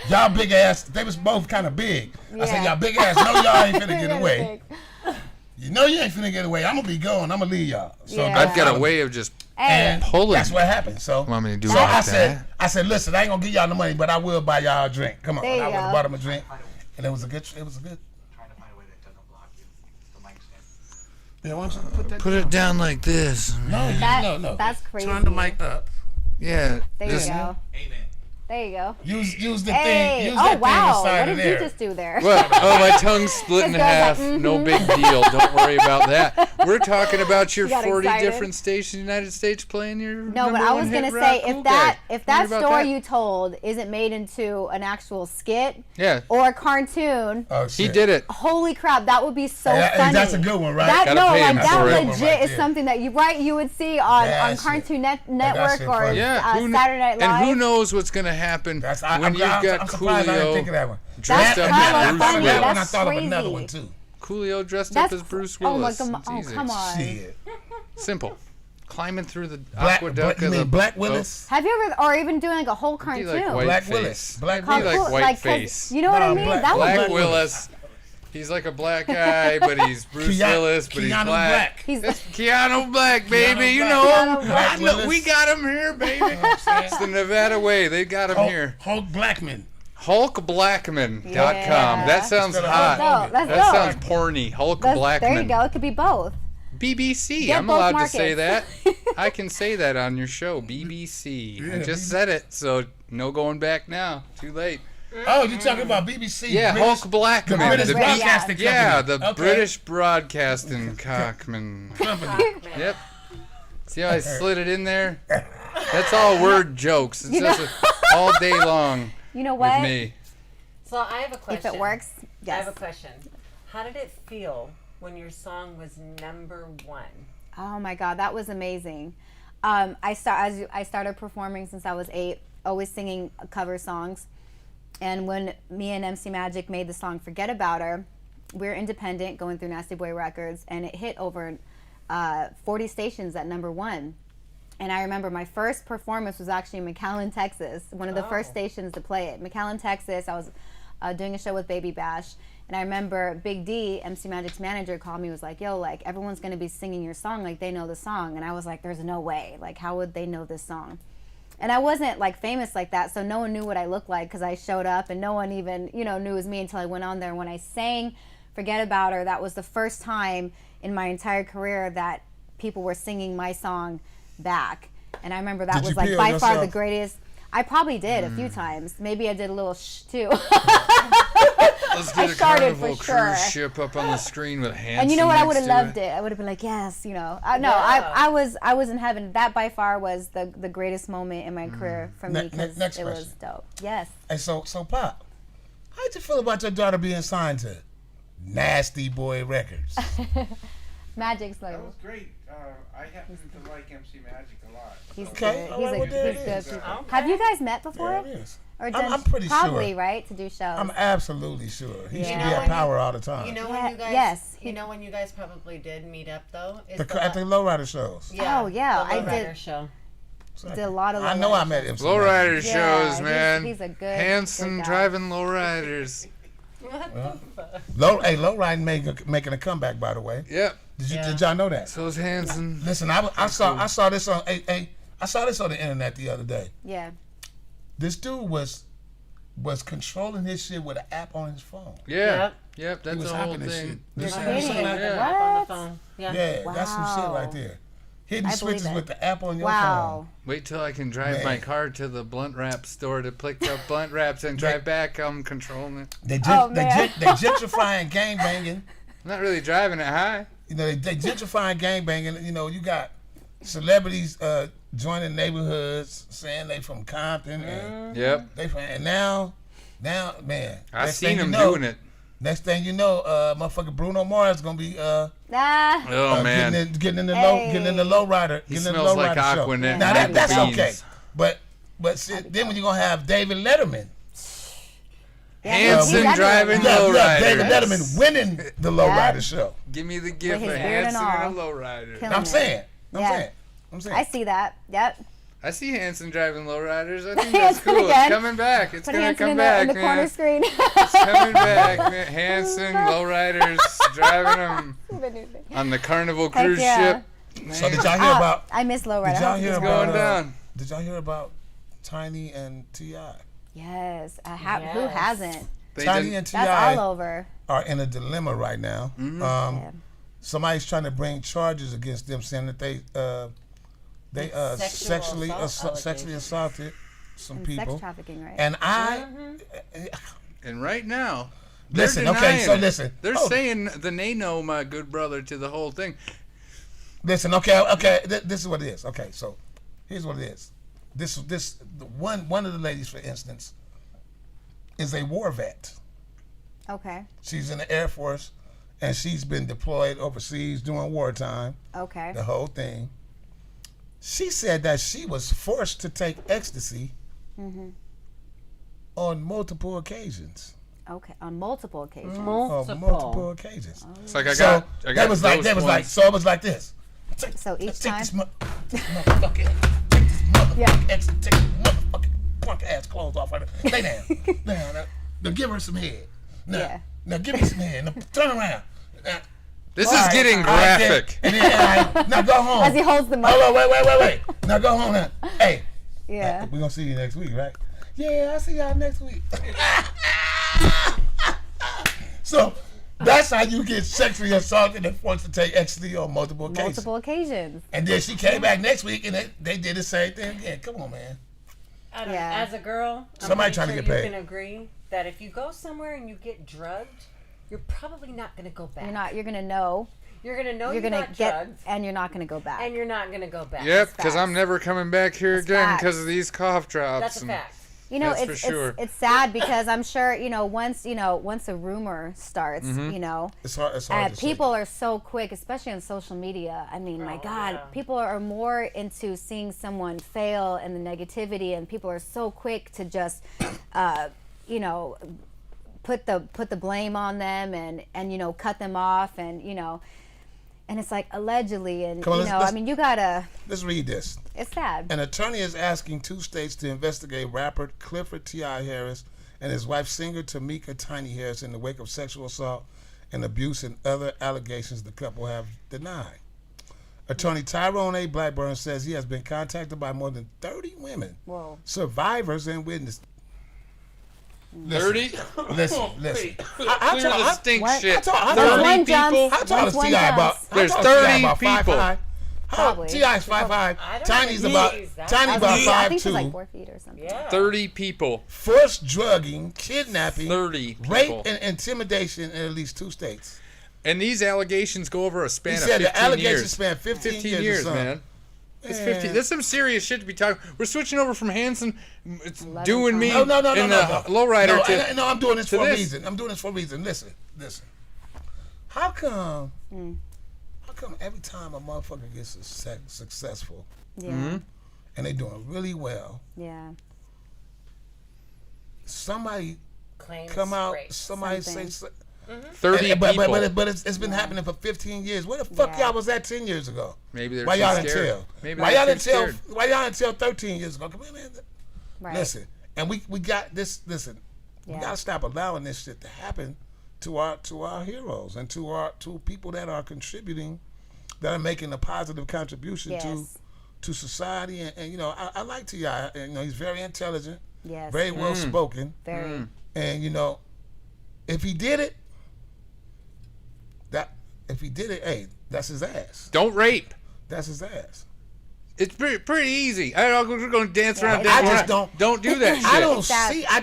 y'all big ass, they was both kind of big. I said, y'all big ass, no, y'all ain't finna get away. You know you ain't finna get away. I'm gonna be gone. I'm gonna leave y'all. So I've got a way of just pulling. That's what happened. So, want me to do so like I said, listen, I ain't gonna give y'all the money, but I will buy y'all a drink. Come on, There you I would have go. bought them a drink, and it was a good. Trying to find a way that doesn't block you. The mic stand. Yeah, why don't you put that? Put it down like this. No. That's crazy. Turn the mic up. Yeah. There you go. Amen. There you go. Use the Hey. thing. Use Oh that wow. thing inside What of did you there. just do there? Well, my tongue's split in This girl's half. like, No big deal. Don't worry about that. We're talking about your You got 40 excited. different states in the United States playing your No, but number I one was hit gonna rock say cool if that guy. story you told isn't made into an actual skit Yeah. or a cartoon, Oh He shit. did it. holy crap, that would be so Hey, funny. that's a good one, right? That Gotta pay him that for it. legit Right is there. something that you would see on That Cartoon shit. Network shit or funny. Yeah. Saturday Night Live. And who knows what's going to happen when you've got I'm surprised I didn't think of Coolio that one. dressed That's up hella as Bruce funny. That one, I That's thought of crazy. another one too. Coolio dressed up That's as Bruce oh my Willis. god! It's Oh easy. come on! Shit. Simple. Climbing through the Black, aqueduct you of the mean Black Willis? Have you ever, or even doing like a whole Be cartoon? like white Black face. Willis. Black Be How Willis. like cool- white 'cause face. You know what I No, mean? Black- That would Black Black be. Willis. He's like a black guy, but he's Bruce Willis, but he's Keanu black. He's It's Keanu Black, baby. Keanu You Black. know Keanu him. Black. I know, Willis. we got him here, baby. It's the Nevada way. They got him here. Hulk Blackman. HulkBlackman.com. Yeah. That sounds Instead of hot. Hulk That's That dope. sounds porny. Hulk There you Blackman. go. It could be both. BBC. Get I'm both allowed to say that. markets. I can say that on your show, BBC. I Yeah, just said it, so no going back now. Too late. Oh, you talking about BBC? Yeah, British, Hulk Blackman. the British The Broadcasting Company. Yeah, the Okay. British Broadcasting Cockman. Company. Yep. See how I slid it in there? That's all word jokes. It's just all day long You know with what? me. So I have a question. If it works, I yes. have a question. How did it feel when your song was #1? Oh my God, that was amazing. I started performing since I was 8, always singing cover songs. And when me and MC Magic made the song "Forget About Her," we were independent, going through Nasty Boy Records, and it hit over 40 stations at #1. And I remember my first performance was actually in McAllen, Texas, one of the first stations to play it. McAllen, Texas. I was doing a show with Baby Bash. And I remember Big D, MC Magic's manager, called me, was like, yo, like, everyone's going to be singing your song, like, they know the song. And I was like, there's no way. Like, how would they know this song? And I wasn't, like, famous like that, so no one knew what I looked like because I showed up, and no one even, knew it was me until I went on there. And when I sang Forget About Her, that was the first time in my entire career that people were singing my song back. And I remember that Did was, you like, pee by on far the yourself? greatest. I probably did a few times. Maybe I did a little shh, too. Let's get a started Carnival for cruise sure. ship up on the screen with Hanson And you know what? I would next have to loved it. I would have been like, yes, Yeah. I was in heaven. That by far was the greatest moment in my career for me because next it was question. dope. Yes. Hey, so Pop, how'd you feel about your daughter being signed to Nasty Boy Records? Magic's That like was great. I happen to like MC Magic a lot. he's so- Okay, good. all He's right, a well, there he's it good. is. people. Have you guys met before? There it is. Or I'm done, pretty probably sure. right to do shows. I'm absolutely sure. He should be know at when Power all the time. You know Yeah, when you guys, yes. you know when you guys probably did meet up though. Is at the Lowrider shows. Oh, yeah, the I Lowrider did- show. did a lot of I know I met him. Lowrider Yeah, shows, he's- man. he's a good- Hanson good guy. driving lowriders. Lowrider making a comeback, by the way. Yep. Did y'all know that? So's Hanson. Listen, I saw this on I saw this on the internet the other day. Yeah. This dude was controlling his shit with an app on his phone. Yeah. Yep. Yep. He That's was the whole hopping this shit. thing. This You're shit was kidding. something like that. App on the What? phone. Yeah, that's some shit Wow. right there. Hitting I believe switches it. with the app on your Wow. Wait till I can drive Man. my car to the blunt wrap store to pick up blunt wraps and drive back. I'm controlling it. phone. They man. gentrifying gangbanging. I'm not really driving it high. They gentrifying gangbanging. You got celebrities joining neighborhoods saying they from Compton and Yep. and now man. I next seen thing you him know- doing it. Next thing you know, motherfucker Bruno Mars gonna be Ah. Oh man. getting in the Hey. lowrider. He getting in the smells like lowrider show. Aquanet. Now that's beans. okay, but see, then when you gonna have David Letterman, Hanson he's driving everywhere. Yeah, David lowrider. Letterman winning the lowrider show. Give me the gift With of his beard and Hanson and a all. lowrider. Killing I'm it. saying. Yeah. I'm saying. I see that. Yep. I see Hanson driving lowriders. I think that's Hanson cool. again. It's coming back. It's Put gonna Hanson come in back, the corner man. screen. It's coming back, man. Hanson lowriders driving them on the Carnival Heck cruise yeah. ship. So did y'all hear about? I miss lowrider. Did y'all hear It's about? going down. Did y'all hear about Tiny and Ti? Yes. Who Yes. hasn't? They Tiny did- and Ti That's all over. are in a dilemma right now. Mm-hmm. Somebody's trying to bring charges against them, saying that they Sexual assault sexually assaulted some And people. sex trafficking, right? And I And right now, they're listen. Okay, denying so it. listen. They're Hold it. saying they know my good brother to the whole thing. Listen. Okay. This is what it is. Okay, so here's what it is. One of the ladies, for instance, is a war vet. Okay. She's in the Air Force, and she's been deployed overseas during wartime. Okay. The whole thing. She said that she was forced to take ecstasy on multiple occasions. Okay. On multiple occasions. On multiple occasions. It's like I So got that was like those ones. so it was like this. So each Take time. this motherfucking ecstasy, take this motherfucking punk ass clothes off her. Lay down. Now give her some head. Now give me some head. Now turn around. This All is right, getting all right, graphic. and then, all right, now go home. As he holds the mic. Hold on, wait. Now go home now. Hey, Yeah. we're gonna see you next week, right? Yeah, I'll see y'all next week. So that's how you get sexually assaulted and forced to take ecstasy on multiple occasions. Multiple occasions. And then she came back next week and they did the same thing again. Come on, man. I don't, Yeah. As a girl, I'm Somebody pretty trying to sure get paid. You can agree that if you go somewhere and you get drugged, you're probably not going to go back. You're gonna know. You're going to know You're you gonna got get, drugged, and you're not gonna go back. and you're not going to go back. Yep, That's because I'm facts. never coming back here That's again facts. because of these cough drops. That's a and- fact. You know, That's for sure. it's sad because I'm sure once a rumor starts, It's hard to people are so quick, especially on social media. I mean, my God, yeah. people are more into seeing someone fail and the negativity, and people are so quick to just, put the blame on them and cut them off and it's like allegedly and Come on, let's- you gotta. Let's read this. It's sad. An attorney is asking 2 states to investigate rapper Clifford T.I. Harris and his wife singer Tamika Tiny Harris in the wake of sexual assault and abuse and other allegations the couple have denied. Attorney Tyrone A. Blackburn says he has been contacted by more than 30 women, Whoa. survivors, and witnesses. 30? Listen. Clear the stink What? shit. How 30 one people? jumps. How tall is One T.I. about? jumps. There's how tall is T.I. 30 about people. 5'5"? Probably. T.I.'s 5'5". I don't Tiny's think about he's that Tiny's high. about I think she's like 5'2". 4 feet or something. Yeah. 30 people. Forced drugging, kidnapping, 30 people. rape, and intimidation in at least 2 states. And these allegations go over a He span of said 15 the allegations years. span 15 years, or something. man. It's 15. That's some serious shit to be talking. We're switching over from Hanson. It's 11 doing me No. in the lowrider No, to I'm doing this to for a this. reason. I'm doing this for a reason. Listen. How come every time a motherfucker gets successful Yeah. and they doing really well, Yeah. somebody Claims come out, rape. somebody Something. say, 30 but people. it's been happening for 15 years. Where the fuck Yeah. y'all was at 10 years ago? Maybe they're Why too y'all didn't scared. tell? Maybe Why they're y'all too didn't tell? scared. Why y'all didn't tell 13 years ago? Come on, man. Right. Listen, and we got this. Listen, we Yeah. gotta stop allowing this shit to happen to our heroes and to people that are contributing, that are making a positive contribution Yes. to society. And I like T.I. And he's very intelligent, Yes. very well spoken, Very. and if he did it, hey, that's his ass. Don't rape. That's his ass. It's pretty easy. We're going to dance around. I dance just around. don't do that shit. I don't Sad. see. I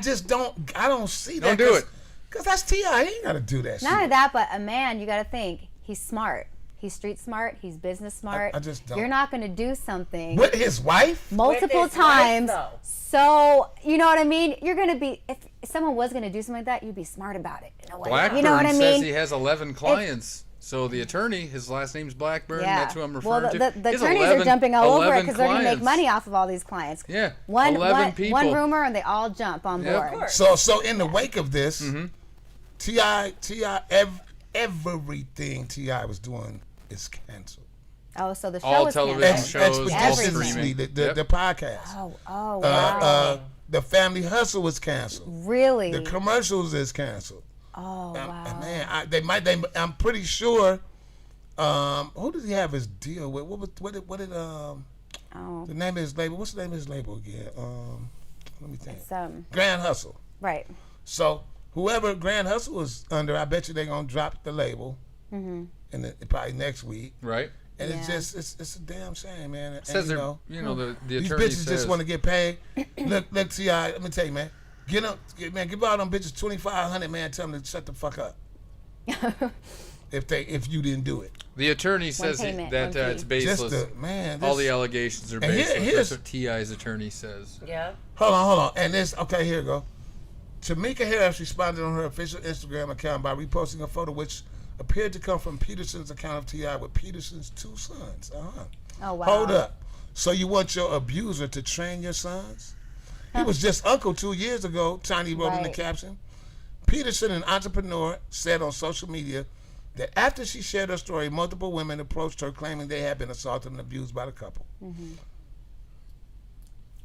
don't see that. Don't do it. Cause that's T.I. He ain't gotta do that Not only shit. that, but a man, you got to think he's smart. He's street smart. He's business smart. I just don't. You're not going to do something With his wife? multiple With his wife, times. though. So you know what I mean. You're going to be if someone was going to do something like that, you'd be smart about it in a way. Blackburn You know what I says mean? he has 11 clients. So the attorney, his last name's Blackburn. Yeah. That's who I'm referring well, to. the He has attorneys are jumping all over it 11 because they're going to make clients. money off of all these clients. Yeah, One 11 people. one rumor and they all jump on Yep. board. Of course. So in the wake of this, Mm-hmm. everything T.I. was doing is canceled. Oh, so the show All is television canceled. shows, all Expeditiously, streaming. the Yep. podcast. Oh, wow. The Family Hustle was canceled. Really? The commercials is canceled. Oh, wow. And man, I'm pretty sure. Who did he have his deal with? What did Oh, the name of his label? What's the name of his label again? Let me think. it's, Grand Hustle. right. So whoever Grand Hustle was under, I bet you they're gonna drop the label, probably next week. Right. And Yeah. it's a damn shame, man. And, Says you they're, know, the these attorney bitches says. just want to get paid. Look, T.I., let me tell you, man. Give all them bitches $2,500, man. Tell them to shut the fuck up. if you didn't do it. The attorney says payment, that one it's fee. baseless. All the allegations are And baseless. here's- That's what T.I.'s attorney says. Yeah. Hold on. And this, okay, here you go. Tamika Harris responded on her official Instagram account by reposting a photo which appeared to come from Peterson's account of T.I. with Peterson's 2 sons. Oh, wow. Hold up. So you want your abuser to train your sons? He was just uncle 2 years ago, Tiny wrote in the Right. caption. Peterson, an entrepreneur, said on social media that after she shared her story, multiple women approached her claiming they had been assaulted and abused by the couple.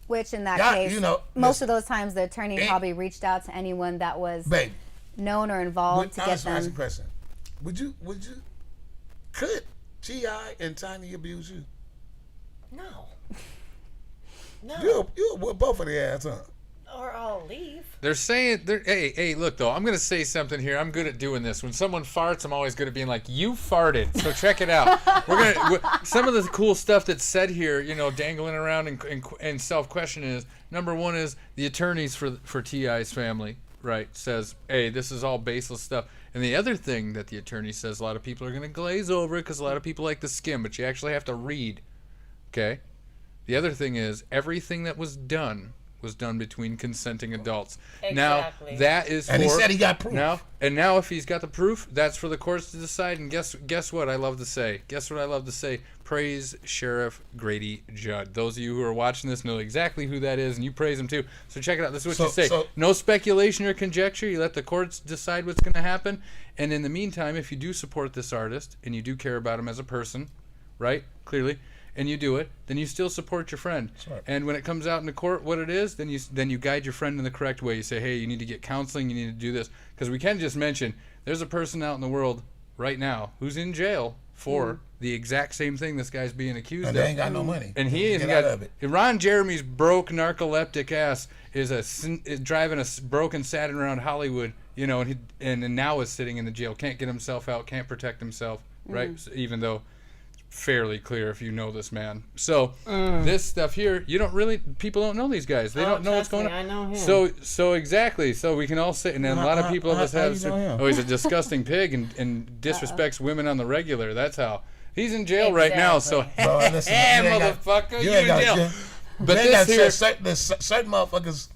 Which in that Yeah, case, you know, most listen. of those times the attorney Ain't- probably reached out to anyone that was Baby, known or involved to I'll get ask you a them. question. Could T.I. and Tiny abuse you? No. No. You whoop both of the ass, huh? Or I'll leave. They're saying, hey, look, though, I'm going to say something here. I'm good at doing this. When someone farts, I'm always good at being like, you farted. So check it out. Some of the cool stuff that's said here, dangling around and self-question is, number one is the attorneys for T.I.'s family, right, says, hey, this is all baseless stuff. And the other thing that the attorney says, a lot of people are going to glaze over it because a lot of people like to skim, but you actually have to read, okay? The other thing is, everything that was done between consenting adults. Exactly. Now that is And he said he got proof. Now if he's got the proof, that's for the courts to decide. And guess what I love to say? Praise Sheriff Grady Judd. Those of you who are watching this know exactly who that is, and you praise him too. So check it out. This is what you say. No speculation or conjecture. You let the courts decide what's going to happen. And in the meantime, if you do support this artist and you do care about him as a person, right? Clearly. And you do it, then you still support your friend. Right. And when it comes out in the court what it is, then you guide your friend in the correct way. You say, hey, you need to get counseling, you need to do this. Because we can just mention, there's a person out in the world right now who's in jail for the exact same thing this guy's being accused And of. they ain't got no money. And he ain't Get got out of it. Ron Jeremy's broke narcoleptic ass is driving a broken Saturn around Hollywood, and now is sitting in the jail, can't get himself out, can't protect himself, right? So even though fairly clear if you know this man. So this stuff here, people don't know these guys. They don't know what's going on. I know him. So exactly. So we can all say, and then a lot of people of us how have. you know him? Oh, he's a disgusting pig and disrespects women on the regular. That's how he's in jail right now. So Bro, listen, hey, you ain't got- motherfucker, you ain't in got- jail. you- But you ain't this got here, certain motherfuckers.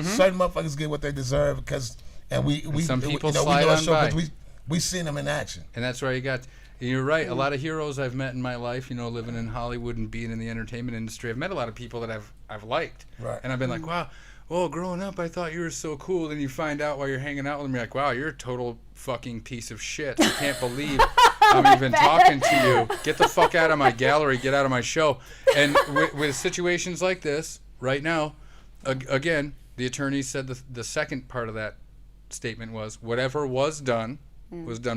Certain motherfuckers get what they deserve because, and we some people we slide know on a show by. 'cause we seen them in action. and that's where you got. You're right. A lot of heroes I've met in my life, living in Hollywood and being in the entertainment industry. I've met a lot of people that I've liked, Right. and I've been like, wow. Well, growing up, I thought you were so cool. Then you find out while you're hanging out with them, you're like, wow, you're a total fucking piece of shit. I can't believe I'm even talking to you. Get the fuck out of my gallery. Get out of my show. And with situations like this, right now, again, the attorney said the second part of that statement was whatever was done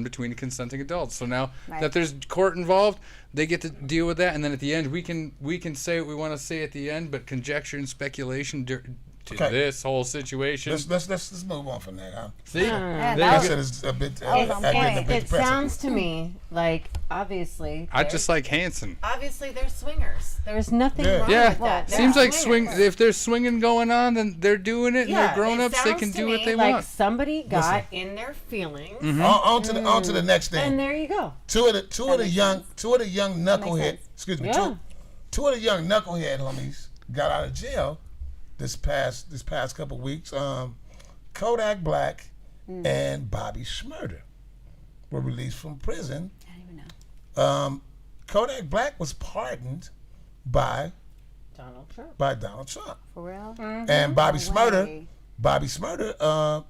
between consenting adults. So now that there's court involved, they get to deal with that, and then at the end we can say what we want to say at the end, but conjecture and speculation to this whole situation. Let's move on from that. Huh? See, Yeah, There that you That go. is a bit. was on getting a point. bit It depressing. sounds to me like obviously I they're- just like Hanson. obviously they're swingers. There's nothing Yeah. wrong Yeah, with that. They're seems like swingers. if there's swinging going on, then they're doing it, and Yeah, they're grown it ups. They sounds can to do what me they like want. somebody got in their feelings, On to the next thing. and there you go. Two of the young knucklehead. sense. Excuse me. Yeah. Two of the young knucklehead homies got out of jail this past couple weeks. Kodak Black and Bobby Shmurda. were released from prison, I don't even know. Kodak Black was pardoned by Donald Trump. For real? and Bobby No Smurder. way. Bobby Smurder,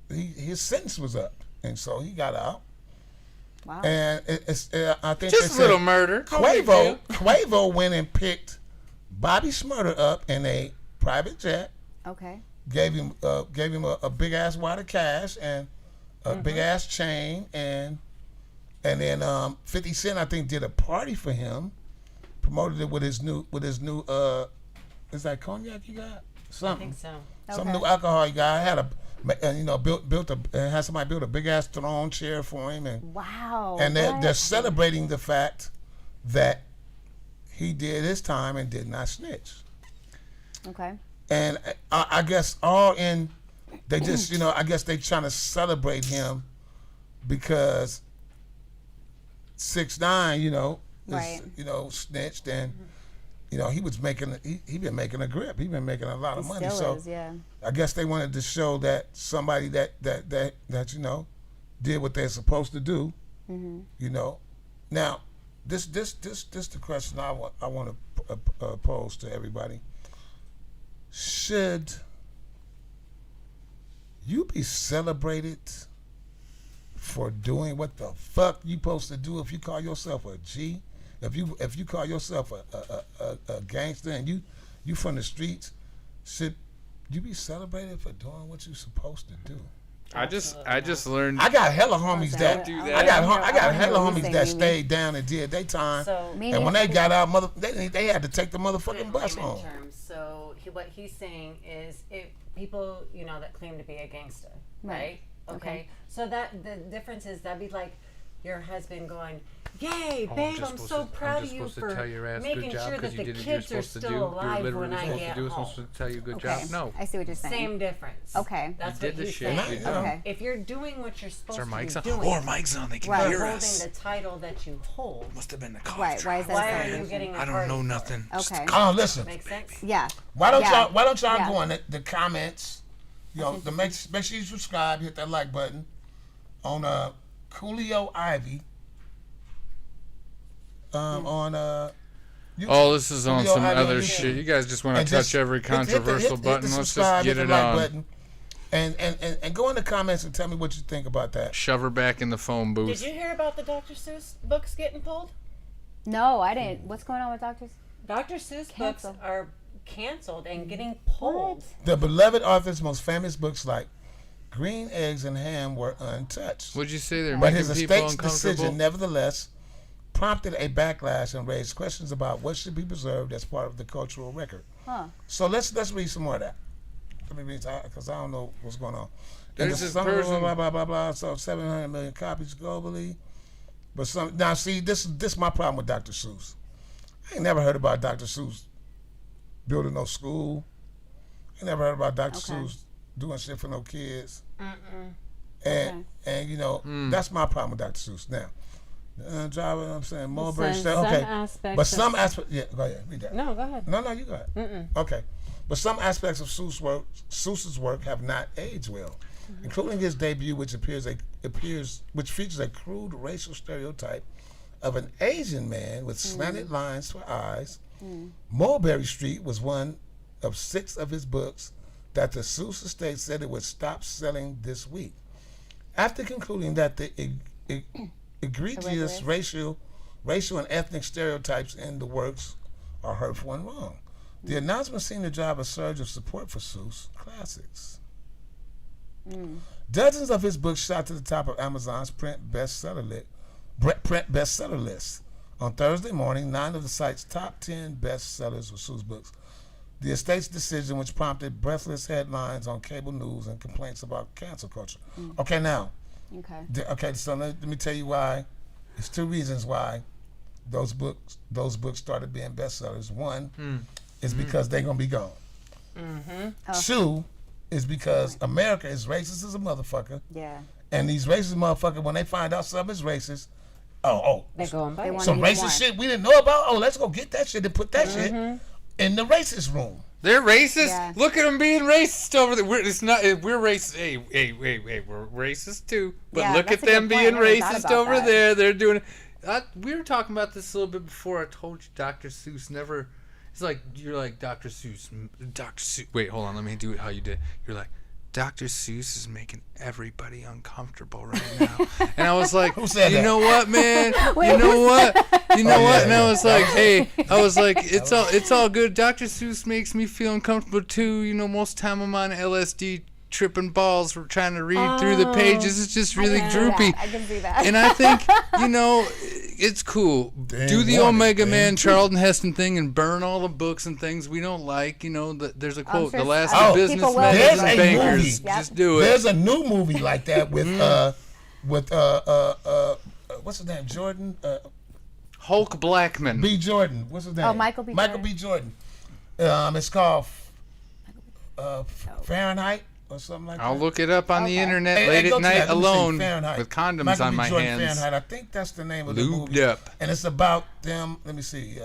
his sentence was up, and so he got out. Wow. And it's I think Just they a little said murder. No big Quavo went and picked Bobby Smurder up in a private jet, Okay. gave him a big ass wad of cash and a big ass chain, and then 50 Cent I think did a party for him, promoted it with his new is that cognac you got? I Something. think so. Some Okay. new alcohol you got. Had had somebody build a big ass throne chair for him, and Wow. they're what? celebrating the fact that he did his time and did not snitch. Okay. And I guess they just I guess they trying to celebrate him because 6ix9ine Right. snitched, and he was making he been making a grip. He been making a lot of He money. still So is, yeah. I guess they wanted to show that somebody that did what they're supposed to do. Now this the question I want to pose to everybody. Should you be celebrated for doing what the fuck you supposed to do if you call yourself a G? If you call yourself a gangster and you from the streets, should you be celebrated for doing what you're supposed to do? I just learned. I got hella homies that do I that. got hella what homies you're that saying, stayed down and did their time, So and when they got out, they had to take the put it motherfucking in bus layman home. terms. So what he's saying is, people that claim to be a gangster, right? Okay. So that the difference is that'd be like your husband going, "Yay, babe, I'm so proud of you for making sure that the kids are still alive when I get home." supposed to tell you good Okay. job. No. I see what you're saying. Same difference. Okay. That's You what did the he's shit. saying. Yeah. Okay. If you're doing what you're supposed Our to mic's be on. doing, Or mic's on. They can Right. hear holding us. the title that you hold, Must have been the cough. Right. Why is that? why a are you celebration? getting a I don't party know for it? nothing. Okay. Oh, listen. Make sense? Yeah. Why don't Yeah. y'all Yeah. go in the comments? Make sure you subscribe, hit that like button on Coolio Ivy. On YouTube. Oh, this is on Coolio some Ivy on other YouTube. shit. You guys just want to And touch just every hit the controversial button. Let's just subscribe, get hit it the like on. button, and go in the comments and tell me what you think about that. Shove her back in the phone Did booth. you hear about the Dr. Seuss books getting pulled? No, I didn't. What's going on with doctors? Dr. Seuss Cancel. books are canceled and getting pulled. The beloved author's most famous books like Green Eggs and Ham were untouched. Would you say they're But making his people estate's uncomfortable? decision, nevertheless, prompted a backlash and raised questions about what should be preserved as part of the cultural record. Huh. So let's read some more of that. Let me read because I don't know what's going on. In There's the this summer, person- blah blah blah blah. So 700 million copies globally. But some now see this is my problem with Dr. Seuss. I ain't never heard about Dr. Seuss building no school. I never heard about Dr. Okay. Seuss doing shit for no kids. Okay. And that's my problem with Dr. Seuss. Now, driver, I'm saying Mulberry Some- State. some Okay, aspects but of- some aspects. Yeah, go ahead. Read that. No, go ahead. No, you go ahead. Okay, but some aspects of Seuss's work have not aged well, including his debut, which features a crude racial stereotype of an Asian man with slanted lines for eyes. Mulberry Street was one of 6 of his books that the Seuss estate said it would stop selling this week, after concluding that the egregious racial and ethnic stereotypes in the works are hurtful and wrong. The announcement seemed to drive a surge of support for Seuss classics. Dozens of his books shot to the top of Amazon's print bestseller list. On Thursday morning, 9 of the site's top 10 bestsellers were Seuss books. The estate's decision, which prompted breathless headlines on cable news and complaints about cancel culture. Okay, now, Okay. so let me tell you why. There's 2 reasons why those books started being bestsellers. One is because they're gonna be gone. 2 is because America is racist as a motherfucker, Yeah. and these racist motherfuckers, when they find out something is racist, They go and buy it. want- some Wanna get racist more. shit we didn't know about. Oh, let's go get that shit and put that shit in the racist room. They're racist. Yeah. Look at them being racist over there. We're racist. Hey, we're racist too. But Yeah, look at that's a good them point. being I never thought racist about over that. there. They're doing it. We were talking about this a little bit before. I told you, Dr. Seuss never. It's like you're like Dr. Seuss. Dr. Seuss. Wait, hold on. Let me do it how you did. You're like, Dr. Seuss is making everybody uncomfortable right now. And I was like, Who said you that? know what, man? Wait, you know who what? You know Oh, what? yeah, And I yeah. was like, hey, I was like, it's all good. Dr. Seuss makes me feel uncomfortable too. You know, most time I'm on LSD tripping balls. We're trying to read through the pages. It's just really droopy. I can see that. And I think, you know, it's cool. Damn Do the right, Omega damn Man, true. Charlton Heston thing and burn all the books and things we don't like. You know, there's a quote, sure the last people of will. businessmen There's and a bankers. movie. Yep. Just do it. There's a new movie like that with what's his name? Jordan. Hulk Blackman. B. Jordan. What's his name? Oh, Michael B. Michael Jordan. B. Jordan. It's called Fahrenheit or something like that. I'll look it up on the Okay. internet Hey, late go at to that. night Let me see, alone Fahrenheit. with condoms Michael on B. my Jordan, hands. Fahrenheit. I think that's the name of the Lubed movie. up. And it's about them. Let me see.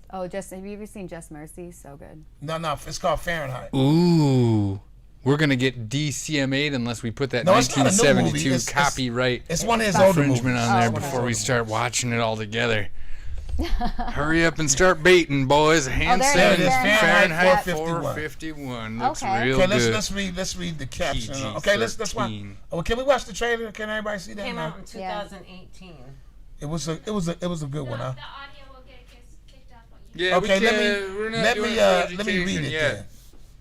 Oh, have you ever seen Just Mercy? So good. No. It's called Fahrenheit. Ooh. We're going to get DCMA'd unless we put that No, it's not a new movie. 1972 It's- copyright It's one of his older movies. infringement on there okay. before we start watching it all together. Hurry up and start baiting, boys. Hand there it seven, is, Fahrenheit Fahrenheit 451. Looks Okay. real Okay, good. let's read the caption. PG-13. Okay, let's watch. Oh, can we watch the trailer? Can everybody see that? Came now? out in 2018. It was a good one, huh? The audio will get kicked off on you. Yeah, Okay, we're not doing it for let me read education it yet. then.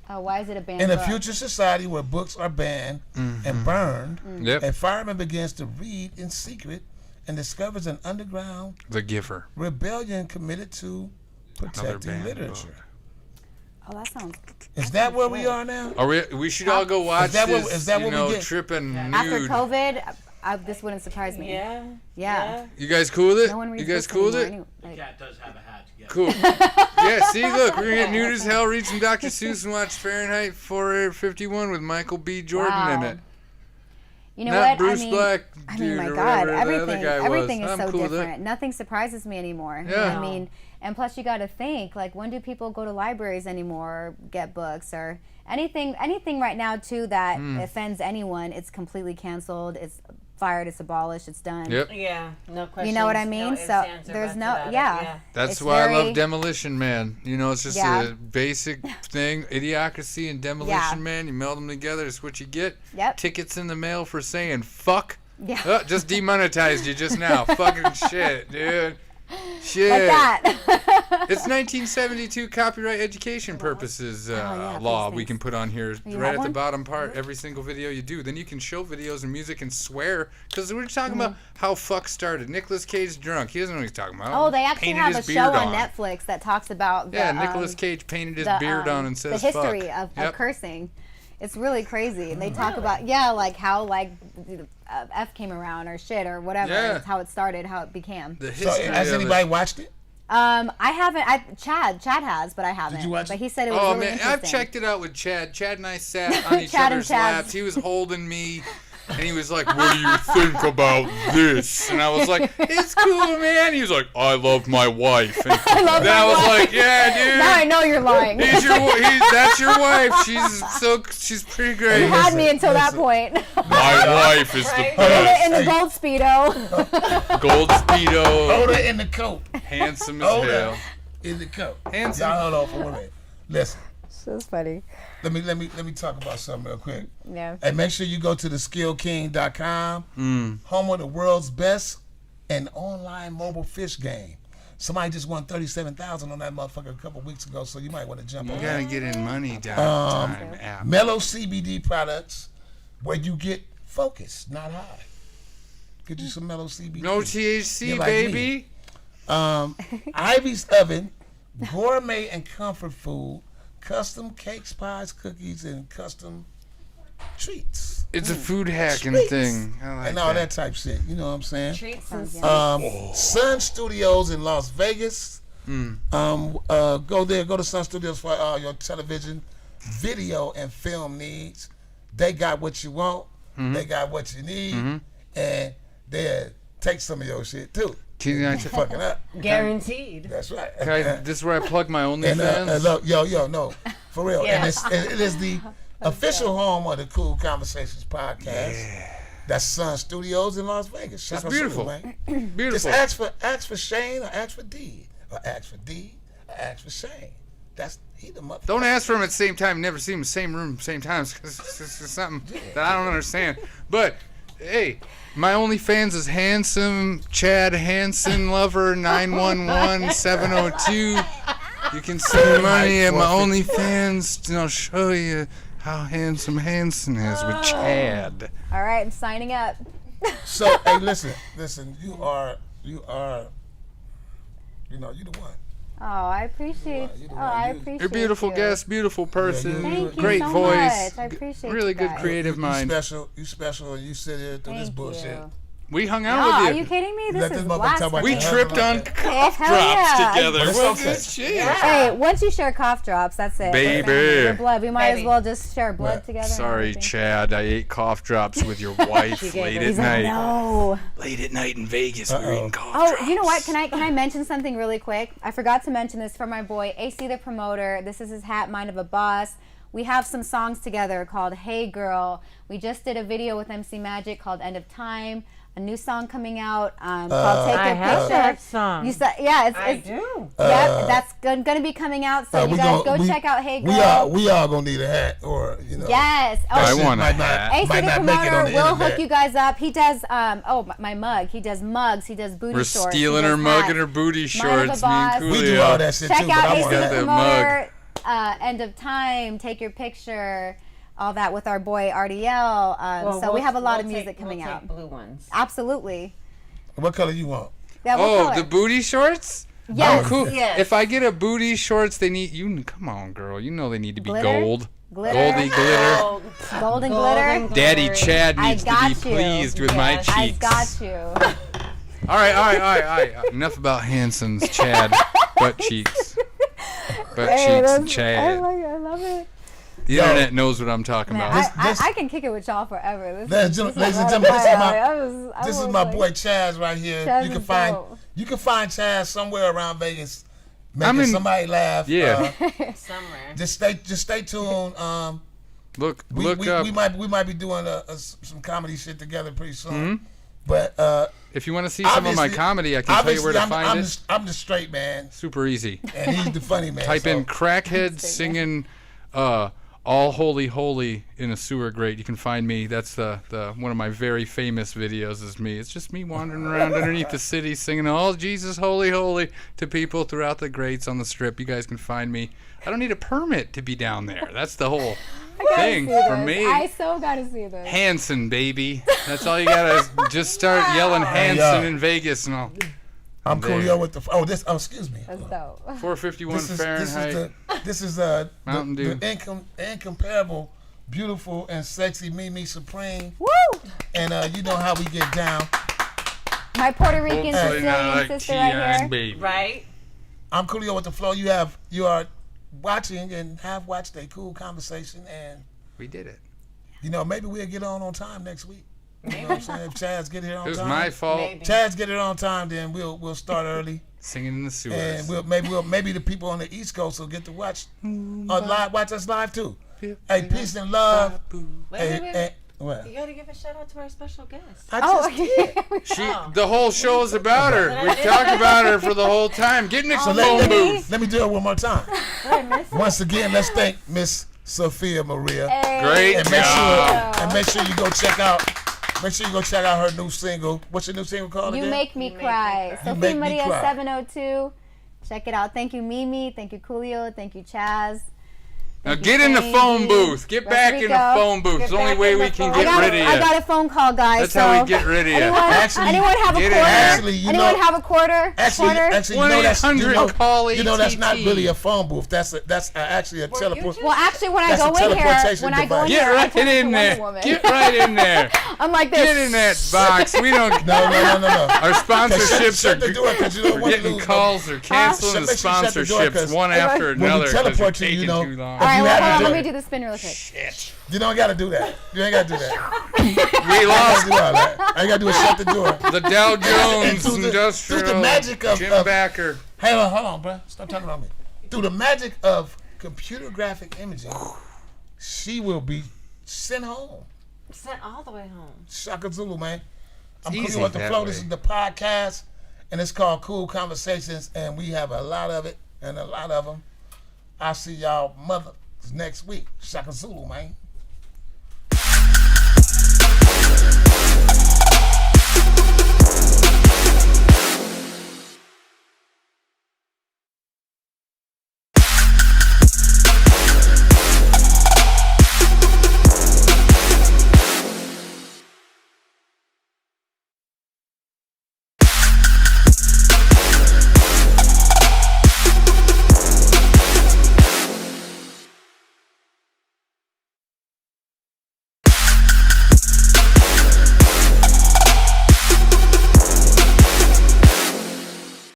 Oh, why is it a banned In a book? future society where books are banned and burned, Yep. a fireman begins to read in secret and discovers an underground The Giver. rebellion committed to protecting banned literature. book. Oh, that sounds. Is that where we are now? Are we should all go watch that what- this, is that you what we know, get? tripping After nude. COVID, this wouldn't surprise me. Yeah. You guys cool with it? No one reads You guys books cool with it? anymore, like- Cat does have a hat. Yes. Cool. Yeah, see, look, we're gonna get nude as hell, read some Dr. Seuss, and watch Fahrenheit 451 with Michael B. Jordan in Wow. it. You know Not what? Bruce I mean, Black I dude mean, my or God, whatever the other guy everything was. is I'm so cool with it. different. Nothing surprises me anymore. Yeah. I mean, and plus you got to think, like, when do people go to libraries anymore, or get books, or anything right now too that Hmm. offends anyone? It's completely canceled. It's fired. It's abolished. It's done. Yep. Yeah, no question. You know what I mean? So there's no, yeah. That's It's why I very- love Demolition Man. You know, it's just Yeah. a basic thing. Idiocracy and Demolition Yeah. Man. You meld them together. It's what you get. Yep. Tickets in the mail for saying fuck. Yeah. Just demonetized you just now. Fucking shit, dude. Shit. Like that. It's 1972 copyright education purposes yeah, law please, we can put on here You right have at the one? bottom part. Every single video you do, then you can show videos and music and swear because we're talking Mm-hmm. about how fuck started. Nicolas Cage drunk. He doesn't know what he's talking about. Oh, they actually Painted have a his show beard on Netflix that talks about the, Yeah, Nicolas Cage painted his beard on and says the history fuck. of Yep. cursing. It's really crazy, and they talk about like how F came around or shit or whatever. Yeah. It's how it started, how it became. The So history has of anybody it. watched it? I haven't. Chad has, but I haven't. you watch But it? he said it was Oh really man, interesting. I've checked it out with Chad. Chad and I sat on each Chad and other's Chaz. laps. He was holding me, and he was like, "What do you think about this?" And I was like, "It's cool, man." He was like, "I love my wife." And then I was like, "Yeah, dude." Now I know you're lying. That's your wife. She's pretty You great. had me until that point. My wife is the in best. the gold speedo. Gold speedo, Hold her in the coat. handsome as Hold hell. her in the coat. Handsome. Y'all hold on for 1 minute. Listen, That's funny. let me talk about something real quick. Yeah. And make sure you go to theskillking.com, home of the world's best and online mobile fish game. Somebody just won $37,000 on that motherfucker a couple weeks ago, so you might want to jump on You that. gotta get in money down time app. Mellow CBD products where you get focused, not high. Get you some Mellow CBD. No THC, You're like baby. Ivy's Oven, gourmet and comfort food, custom cakes, pies, cookies, and custom treats. It's a food hacking Treats. thing. I like And all that type shit. You know what I'm saying? Treats and Sun Studios in Las Vegas. Go there. Go to Sun Studios for all your television, video, and film needs. They got what you want. They got what you need. And they'll take some of your shit too. Can I fucking up. Guaranteed. That's right. this is where I plug my OnlyFans. And look, yo, no, for real. Yeah. And it is the official home of the Cool Conversations podcast. Yeah. That's Sun Studios in Las Vegas. That's Shout out beautiful. to you, man. Beautiful. Just ask for Shane or ask for D. Or ask for D or ask for Shane. That's he the mother. Don't ask for them at the same time. Never see them in the same room, same times, because it's something that I don't understand. But hey, my OnlyFans is handsome Chad Hansen lover 911 702. You can send money at my OnlyFans, and I'll show you how handsome Hansen is with Chad. All right, I'm signing up. So hey, listen. You are, you know, you the one. Oh, I appreciate. You the Oh, one. I You- appreciate. You're a beautiful you. guest, beautiful person, Thank you great so voice, much. I appreciate really you good guys. creative mind. You special, and you sit here through this Thank bullshit. you. We hung Oh, out are with you you. kidding me? Let This this is motherfucker talk about blasphemy. We your tripped on husband. cough Hell drops yeah. together. But it's What's okay. this shit? Hey, once you share cough drops, that's it. Baby. Your blood. We might as Baby. well just share blood Right. together. and Sorry, everything. Chad. I ate cough drops with your wife She gave late it. at He's like, night. no. Late at night in Vegas, we were eating cough Oh, drops. you know what? Can I mention something really quick? I forgot to mention this for my boy AC the promoter. This is his hat, Mind of a Boss. We have some songs together called Hey Girl. We just did a video with MC Magic called End of Time. A new song coming out called Take I Your have Picture. that song. You said, yeah, I it's do. yep, that's going to be coming out. So you guys go check out Hey Girl. We all gonna need a hat, or you know. Yes. Oh, I shit want a might hat. not- AC might the not make it on promoter the will internet. hook you guys up. He does my mug. He does mugs. He does booty We're shorts. He stealing does her mug hats. and her booty Mind of a shorts. Me and Boss. Coolio. We do all that shit Check too, but out I AC want the Got that. the promoter. End of Time. Take Your Picture. All that with our boy RDL. So we have a lot of music coming we'll out. take blue ones. Absolutely. What color you want? Yeah, what Oh, color? the booty shorts? Yes. Oh, cool. Yes. If I get a booty shorts, they need you. Come on, girl. You know they need to be Glitter? gold. Glitter? Goldy glitter. Gold. Golden Golden glitter. Daddy Chad I needs to got be you. pleased with my Yes. cheeks. I got you. All right. Enough about Hanson's Chad butt cheeks. Butt cheeks and Chad. I love it. The internet knows what I'm talking Man, about. I can kick it with y'all forever. Ladies and this gentlemen, right this is up my- my alley. This is my boy Chazz right here. Chazz You can is find dope. Chazz somewhere around Vegas, making in- somebody laugh. Yeah. Somewhere. Just stay tuned. Look We up. might be doing some comedy shit together pretty soon. Mm-hmm. But If you want to see some of my obviously- comedy, I can tell you where to find I'm it. I'm the straight man, Super easy. and he's the funny man. Type so- in crackhead singing All Holy Holy in a sewer grate. You can find me. That's the one of my very famous videos is me. It's just me wandering around underneath the city singing All Jesus Holy Holy to people throughout the grates on the strip. You guys can find me. I don't need a permit to be down there. That's the whole thing for me. I so gotta see this. Hanson, baby. That's all you gotta just start yelling Hanson in Vegas and all. I'm there. Coolio with the. Excuse me. That's dope. 451 Fahrenheit. This is Mountain Dew. the incomparable, beautiful, and sexy Mimi Supreme. Woo! And you know how we get down. My Puerto Rican Hopefully not Sicilian like sister right T.I.'s here. baby. Right? I'm Coolio with the flow. You are watching and have watched a cool conversation, and We did it. you know maybe we'll get on time next week. You know what I'm saying? If Chazz get here on It was time, my fault. Maybe. Chazz get it on time, then we'll start early, Singing in the sewers. and maybe the people on the East Coast will get to watch watch us live too. Hey, peace and love. Wait, Hey, wait, wait. hey, what? You gotta give a shout out to our special guest. I Oh, just did. The whole show is about her. We talked about her for the whole time. Get in the So phone booth. let me do it one more time. Once again, let's thank Miss Sophia Maria. Great And make job. sure you go check out her new single. What's your new single called You again? Make Me Cry. You Sophia Make Me Maria Cry. 702. Check it out. Thank you, Mimi. Thank you, Coolio. Thank you, Chazz. Now get in the phone booth. Get back in the Rico. phone booth. It's the only back way in we the can phone. get rid of I you. got a phone call, guys. That's so how we get rid of you. anyone, Actually, anyone have a get in quarter? there. Actually, you anyone know- have a quarter? Actually, you know that's 1-800 call you know that's not ATT. really a phone booth. That's actually a teleport. Well, actually, when I That's go a in here, teleportation device. Get I right turn into in Wonder there. Woman. Get right in there. I'm like this. Get in that box. We don't. No. Our sponsorships Shut the are. door because you don't We're want to getting lose. calls. They're canceling the Make sure you shut the door, sponsorships 'cause one after when we another because you're teleport you, taking you know, too long. All right, right, You well, have to hold on. do Let me it. do the spin really quick. Shit. You don't got to do that. You ain't got to do that. We I lost do all that. I got to do is shut the door. the Dow Jones through the Industrial. magic of- Jim of- Backer. Hey, hold on, bro. Stop talking about me. Through the magic of computer graphic imaging, she will be sent home. Sent all the way home. Shaka Zulu, man. I'm It's cool easy with the that flow. way. This is the podcast, and it's called Cool Conversations, and we have a lot of it, and a lot of them. I'll see y'all mothers next week. Shaka Zulu, man.